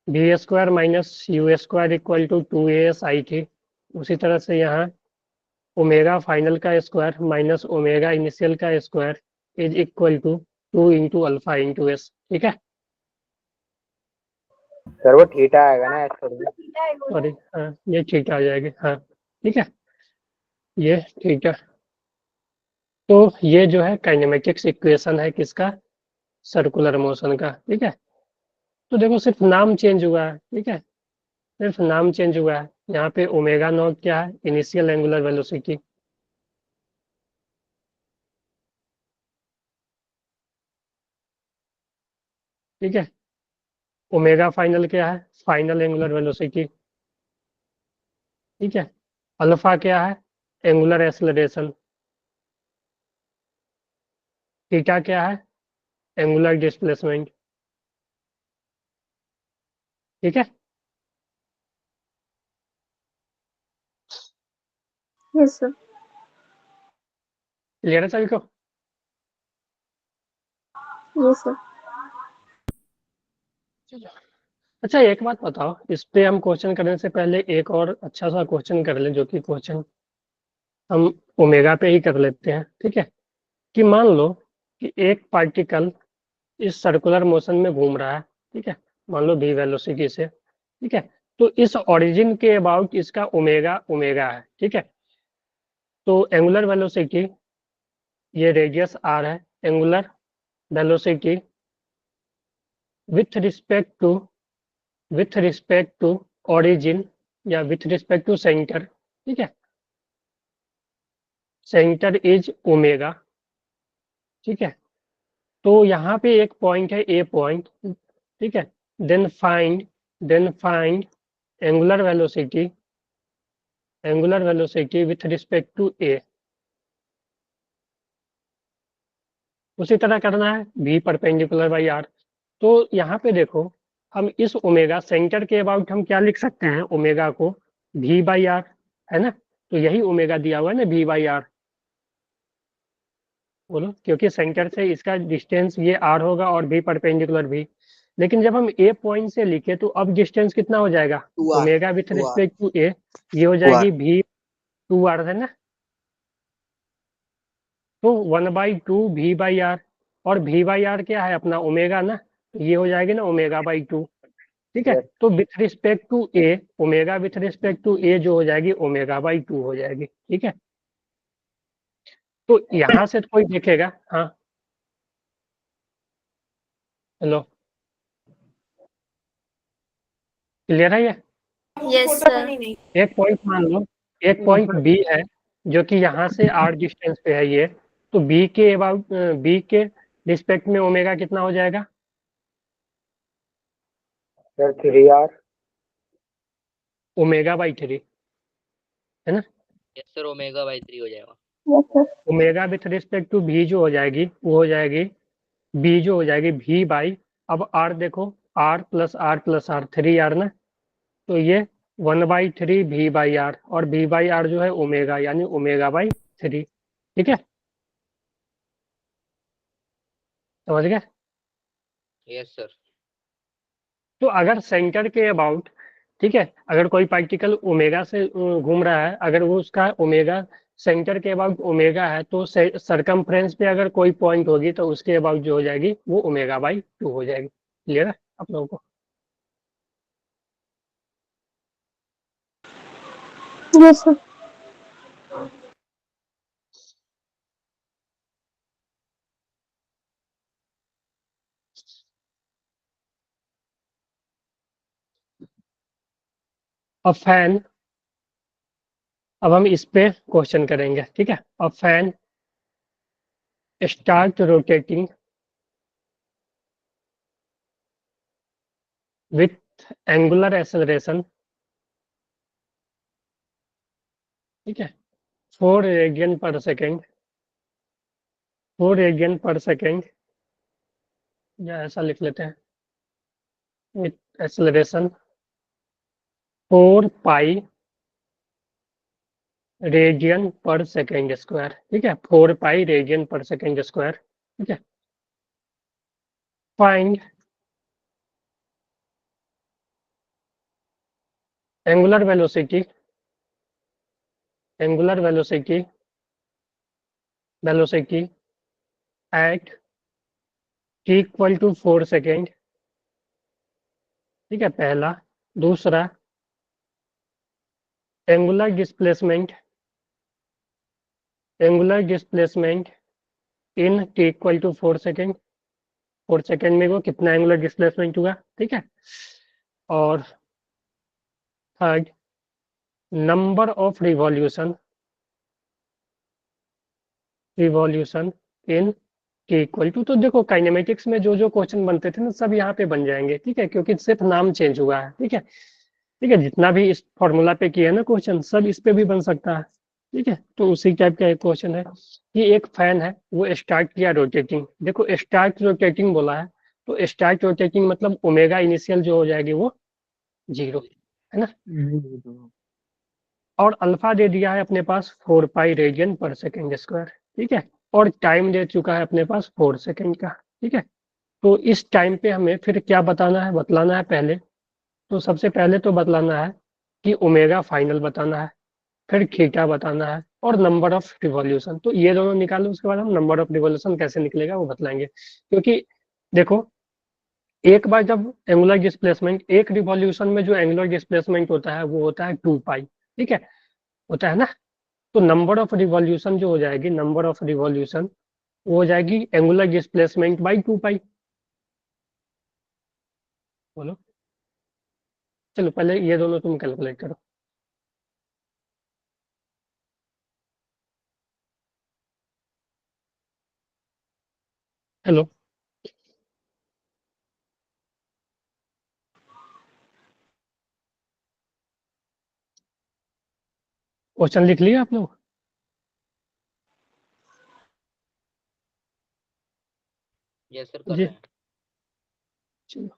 V square minus u square equal to 2as आई थी। उसी तरह से यहाँ ओमेगा फाइनल का स्क्वायर माइनस ओमेगा इनिशियल का square is equal to 2 into alpha into s. ठीक है, सर वो थीटा आएगा ना एक्चुअली। सॉरी, हाँ ये ठीक आ जाएगी। हाँ ठीक है, ये ठीक है। तो ये जो है काइनेमेटिक्स इक्वेशन है किसका, सर्कुलर मोशन का। ठीक है, तो देखो सिर्फ नाम चेंज हुआ है। ठीक है, सिर्फ नाम चेंज हुआ है। यहाँ पे ओमेगा नॉट क्या है, इनिशियल एंगुलर वेलोसिटी। ठीक है, ओमेगा फाइनल क्या है, फाइनल एंगुलर वेलोसिटी। ठीक है, अल्फा क्या है, एंगुलर एक्सेलरेशन। थीटा क्या है, एंगुलर डिस्प्लेसमेंट। ठीक है, यस सर। क्लियर है सभी को। Yes sir. चलो अच्छा एक बात बताओ, इस पे हम क्वेश्चन करने से पहले एक और अच्छा सा क्वेश्चन कर ले, जो कि क्वेश्चन हम ओमेगा पे ही कर लेते हैं, ठीक है। कि मान लो कि एक पार्टिकल इस सर्कुलर मोशन में घूम रहा है, ठीक है, मान लो v वेलोसिटी से, ठीक है। तो इस ओरिजिन के अबाउट इसका ओमेगा ओमेगा है, ठीक है। तो एंगुलर वेलोसिटी, ये रेडियस r है, angular velocity with respect to origin या विथ रिस्पेक्ट टू सेंटर, ठीक है, सेंटर इज ओमेगा, ठीक है। तो यहाँ पे एक पॉइंट है ए पॉइंट, ठीक है। Then find angular velocity with respect to A. उसी तरह करना है v परपेंडिकुलर बाई आर। तो यहाँ पे देखो, हम इस ओमेगा सेंटर के अबाउट हम क्या लिख सकते हैं, ओमेगा को v बाई आर, है ना। तो यही ओमेगा दिया हुआ है ना, v बाई आर, बोलो, क्योंकि सेंटर से इसका डिस्टेंस ये r होगा और v परपेंडिकुलर v। लेकिन जब हम ए पॉइंट से लिखे तो अब डिस्टेंस कितना हो जाएगा, 2r, omega with 2r। Respect to A, ये हो जाएगी v 2r, है ना। तो 1/2 v बाई आर, और v बाई आर क्या है अपना ओमेगा ना, तो ये हो जाएगी ना ओमेगा बाई 2, ठीक है। Yes. तो with respect to A, omega with respect to A जो हो जाएगी ओमेगा बाई 2 हो जाएगी, ठीक है। तो यहाँ से तो कोई देखेगा, हाँ हेलो, क्लियर है ये। Yes sir. एक पॉइंट मान लो, एक पॉइंट बी है जो कि यहाँ से आर डिस्टेंस पे है ये, तो बी के अबाउट, बी के रिस्पेक्ट में ओमेगा कितना हो जाएगा, सर 3r। ओमेगा बाई 3, है ना। यस सर, ओमेगा बाई 3 हो जाएगा। Yes sir. Omega with respect to भी जो हो जाएगी वो हो जाएगी बी जो हो जाएगी v बाई, अब r देखो, r प्लस आर 3r ना, तो ये 1/3 v बाई आर, और v बाई आर जो है ओमेगा, यानी ओमेगा बाई 3, ठीक है, समझ गए। Yes sir. तो अगर सेंटर के अबाउट, ठीक है, अगर कोई पार्टिकल ओमेगा से घूम रहा है, अगर वो उसका ओमेगा सेंटर के अबाउट ओमेगा है, तो सरकमफ्रेंस पे अगर कोई पॉइंट होगी तो उसके अबाउट जो हो जाएगी वो ओमेगा बाई 2 हो जाएगी। क्लियर है आप लोगों को। Yes sir. अब फैन, अब हम इस पे क्वेश्चन करेंगे, ठीक है। अब fan start rotating with angular acceleration, ठीक है, 4 radian per second, 4 radian per second, या ऐसा लिख लेते हैं, with acceleration 4 pi radian per second square, ठीक है, 4 pi radian per second square, ठीक है। Find angular velocity at t equal to 4 second, ठीक है, पहला। दूसरा, angular displacement in t equal to 4 second, 4 second में वो कितना एंगुलर डिस्प्लेसमेंट हुआ, ठीक है। और third, number of revolution in t equal to. तो देखो काइनेमेटिक्स में जो जो क्वेश्चन बनते थे ना, सब यहाँ पे बन जाएंगे, ठीक है, क्योंकि सिर्फ नाम चेंज हुआ है, ठीक है। ठीक है, जितना भी इस फॉर्मूला पे किया है ना क्वेश्चन, सब इस पे भी बन सकता है, ठीक है। तो उसी टाइप का एक क्वेश्चन है कि एक फैन है, वो स्टार्ट किया रोटेटिंग, देखो स्टार्ट रोटेटिंग बोला है, तो स्टार्ट रोटेटिंग मतलब ओमेगा इनिशियल जो हो जाएगी वो 0, है ना। और अल्फा दे दिया है अपने पास 4 pi radian per second square, ठीक है। और टाइम दे चुका है अपने पास 4 सेकेंड का, ठीक है। तो इस टाइम पे हमें फिर क्या बतलाना है पहले, तो सबसे पहले तो बतलाना है कि ओमेगा फाइनल बताना है, फिर थीटा बताना है और नंबर ऑफ रिवॉल्यूशन। तो ये दोनों निकालो, उसके बाद हम नंबर ऑफ रिवॉल्यूशन कैसे निकलेगा वो बतलाएंगे। क्योंकि देखो, एक बार जब एंगुलर डिस्प्लेसमेंट, एक रिवॉल्यूशन में जो एंगुलर डिस्प्लेसमेंट होता है वो होता है 2 पाई, ठीक है, होता है ना। तो नंबर ऑफ रिवॉल्यूशन जो हो जाएगी, नंबर ऑफ रिवॉल्यूशन वो हो जाएगी एंगुलर डिस्प्लेसमेंट बाई 2 पाई। बोलो, चलो पहले ये दोनों तुम कैलकुलेट करो। हेलो, क्वेश्चन लिख लिया आप लोग? यस सर, कर जी, रहे हैं। चलो।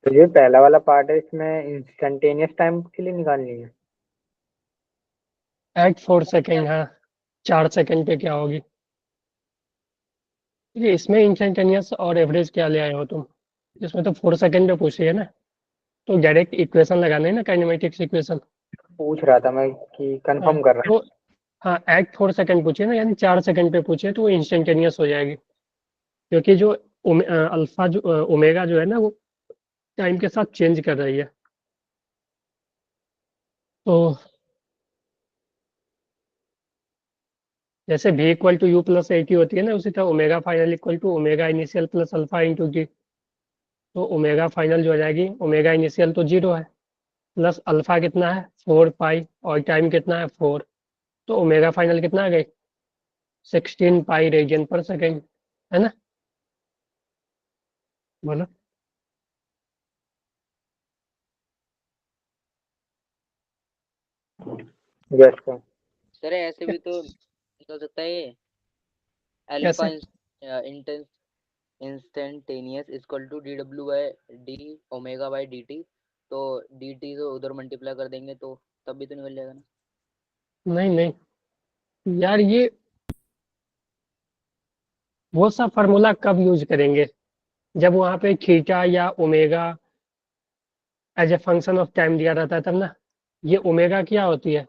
तो ये पहला वाला पार्ट है, इसमें इंस्टेंटेनियस टाइम के लिए निकालनी है। एट 4 सेकेंड, हाँ 4 सेकेंड पे क्या होगी? ये इसमें इंस्टेंटेनियस और एवरेज क्या ले आए हो तुम? इसमें तो 4 सेकेंड पे पूछी है ना, तो डायरेक्ट इक्वेशन लगाना है ना, काइनेमेटिक्स इक्वेशन। पूछ रहा था मैं कि कंफर्म कर रहा तो हाँ, एट 4 सेकेंड पूछे ना, यानी 4 सेकेंड पे पूछे तो वो इंस्टेंटेनियस हो जाएगी। क्योंकि जो अल्फा जो ओमेगा जो है ना, वो टाइम के साथ चेंज कर रही है। तो जैसे v equal to you plus a t होती है ना, उसी तरह omega final equal to omega initial plus alpha into t. तो ओमेगा फाइनल जो हो जाएगी, ओमेगा इनिशियल तो 0 है, प्लस अल्फा कितना है 4 पाई, और टाइम कितना है 4। तो ओमेगा फाइनल कितना आ गई 16 पाई रेडियन पर सेकेंड, है ना। बोलो। हूँ। Yes sir. सर ऐसे भी तो निकल सकता है ये, कैसे? Alpha instantaneous equal to d डब्ल्यू by d omega by D t. तो डी टी तो उधर मल्टीप्लाई कर देंगे तो तब भी तो निकल जाएगा ना। नहीं नहीं यार, ये वो सब फार्मूला कब यूज करेंगे? जब वहां पे थीटा या omega as a function of time दिया रहता है तब ना। ये ओमेगा क्या होती है,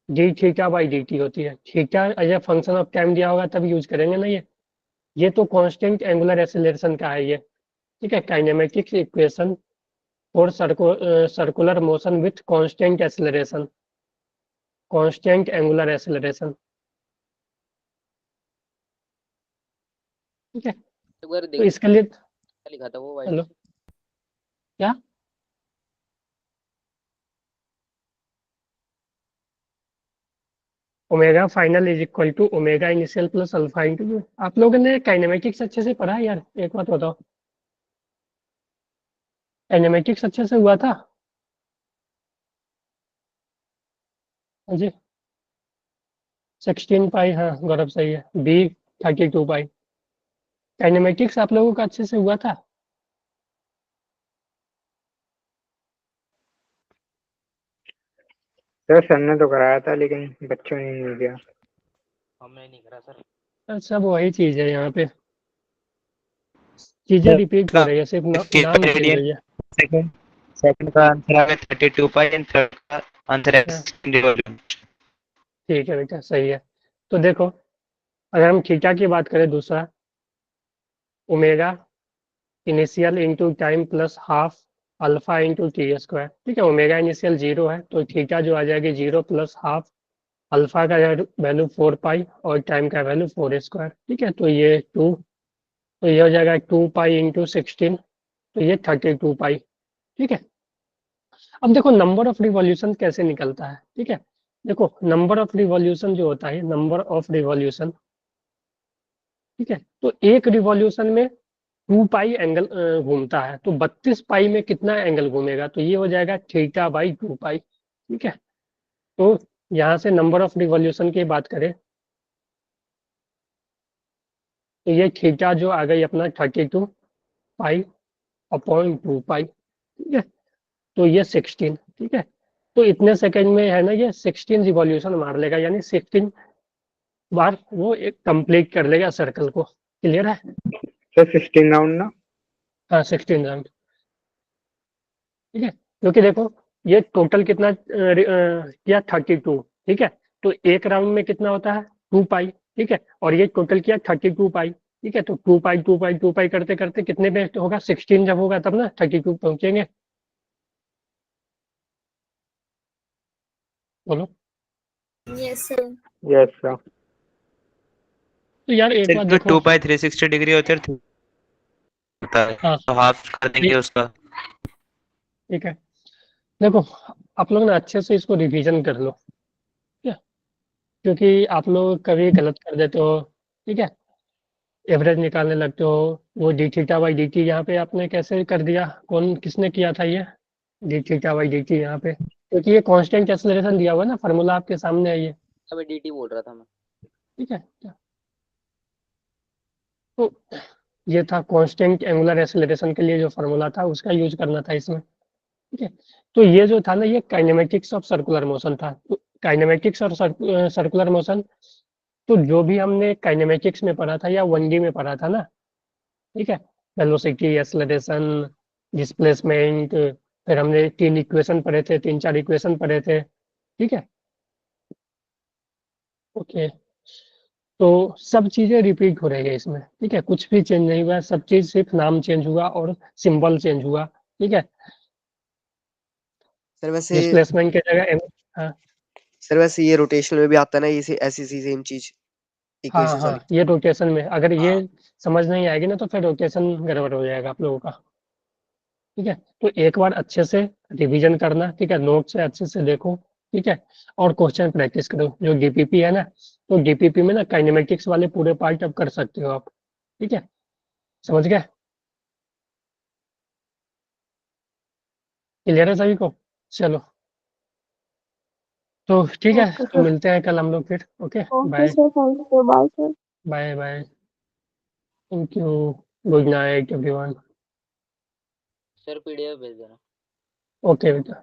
D theta by D t होती है। Theta as a function of time दिया होगा तब यूज करेंगे ना ये तो कांस्टेंट एंगुलर एक्सेलरेशन का है ये, ठीक है। Kinematics equation for circular motion with constant acceleration, constant angular acceleration, ठीक है। एक बार तो देख इसके लिए, क्या लिखा था वो वाइट हेलो, से। क्या? Omega final is equal to omega initial plus alpha into. आप लोगों ने काइनेमेटिक्स अच्छे से पढ़ा है यार? एक बात बताओ, काइनेमेटिक्स अच्छे से हुआ था? हाँ जी, 16 पाई, हाँ गौरव सही है। बी 32 पाई। काइनेमेटिक्स आप लोगों का अच्छे से हुआ था? सर सर ने तो कराया था लेकिन बच्चों ने नहीं दिया। हमने नहीं करा सर। सब वही चीज है यहाँ पे, चीजें रिपीट हो रही है, सिर्फ नाम चेंज रेडियन हुई है। सेकंड। सेकंड का आंसर आ गया 32 पाई एंड थर्ड का आंसर है हाँ, 16 ठीक है बेटा, सही है। तो देखो, अगर हम थीटा की बात करें, दूसरा omega initial into time plus half alpha into t square, ठीक है। ओमेगा इनिशियल 0 है तो थीटा जो आ जाएगी 0 प्लस हाफ अल्फा का वैल्यू 4 पाई और टाइम का वैल्यू 4 स्क्वायर, ठीक है। तो ये 2, तो ये हो जाएगा 2 पाई इंटू 16, तो ये 32 पाई, ठीक है। अब देखो नंबर ऑफ रिवॉल्यूशन कैसे निकलता है, ठीक है। देखो नंबर ऑफ रिवॉल्यूशन जो होता है, नंबर ऑफ रिवॉल्यूशन, ठीक है। तो एक रिवॉल्यूशन में 2 पाई एंगल घूमता है, तो 32 पाई में कितना एंगल घूमेगा? तो ये हो जाएगा थीटा बाई 2 पाई, ठीक है। तो यहाँ से नंबर ऑफ रिवॉल्यूशन की बात करें तो ये थीटा जो आ गई अपना 32 पाई अपॉन 2 पाई, ठीक है, तो ये 16, ठीक है। तो इतने सेकंड में है ना ये 16 रिवॉल्यूशन मार लेगा, यानी 16 बार वो एक कंप्लीट कर लेगा सर्कल को। क्लियर है? सर 16 राउंड ना? हाँ 16 राउंड, ठीक है। क्योंकि देखो ये टोटल कितना किया 32, ठीक है, तो एक राउंड में कितना होता है 2 पाई, ठीक है, और ये टोटल किया 32 पाई, ठीक है, तो 2 पाई 2 पाई 2 पाई करते करते कितने पे होगा 16 जब होगा तब ना 32 पहुंचेंगे। बोलो। Yes sir. Yes sir. तो यार एक बात तो देखो, 2 बाई 360 डिग्री होता है हाँ तो हाफ कर देंगे ये उसका। ठीक है। देखो आप लोग ना अच्छे से इसको रिवीजन कर लो, ठीक है, क्योंकि आप लोग कभी गलत कर देते हो, ठीक है, एवरेज निकालने लगते हो। वो D theta by D T यहाँ पे आपने कैसे कर दिया, कौन किसने किया था ये D theta by D T यहाँ पे, क्योंकि ये कांस्टेंट एक्सेलरेशन दिया हुआ है ना, फार्मूला आपके सामने है ये, अबे dt बोल रहा था मैं। ठीक है। तो ये था कांस्टेंट एंगुलर एक्सेलरेशन के लिए जो फार्मूला था उसका यूज करना था इसमें, ठीक है। तो ये जो था ना ये काइनेमेटिक्स ऑफ सर्कुलर मोशन था। तो काइनेमेटिक्स और सर्कुलर मोशन, तो जो भी हमने काइनेमेटिक्स में पढ़ा था या 1D में पढ़ा था ना, ठीक है, वेलोसिटी, एक्सेलरेशन, डिस्प्लेसमेंट, फिर हमने 3 इक्वेशन पढ़े थे, 3-4 इक्वेशन पढ़े थे, ठीक है। ओके, तो सब चीजें रिपीट हो रही है इसमें, ठीक है, कुछ भी चेंज नहीं हुआ है, सब चीज सिर्फ नाम चेंज हुआ और सिंबल चेंज हुआ, ठीक है। सर वैसे डिस्प्लेसमेंट की जगह हाँ सर वैसे ये रोटेशनल में भी आता है ना, ये ऐसी सी सेम चीज हाँ इक्वेशन हाँ, वाली। ये रोटेशन में अगर ये हाँ समझ नहीं आएगी ना तो फिर रोटेशन गड़बड़ हो जाएगा आप लोगों का, ठीक है। तो एक बार अच्छे से रिवीजन करना, ठीक है, नोट से अच्छे से देखो, ठीक है, और क्वेश्चन प्रैक्टिस करो। जो डीपीपी है ना, तो डीपीपी में ना काइनेमेटिक्स वाले पूरे पार्ट अब कर सकते हो आप, ठीक है, समझ गए? क्लियर है सभी को? चलो, तो ठीक है, ओके तो सर। मिलते हैं कल हम लोग फिर। Okay, okay bye sir, thank you, bye sir. Bye bye, thank you, good night everyone. Sir PDF भेज देना। ओके बेटा।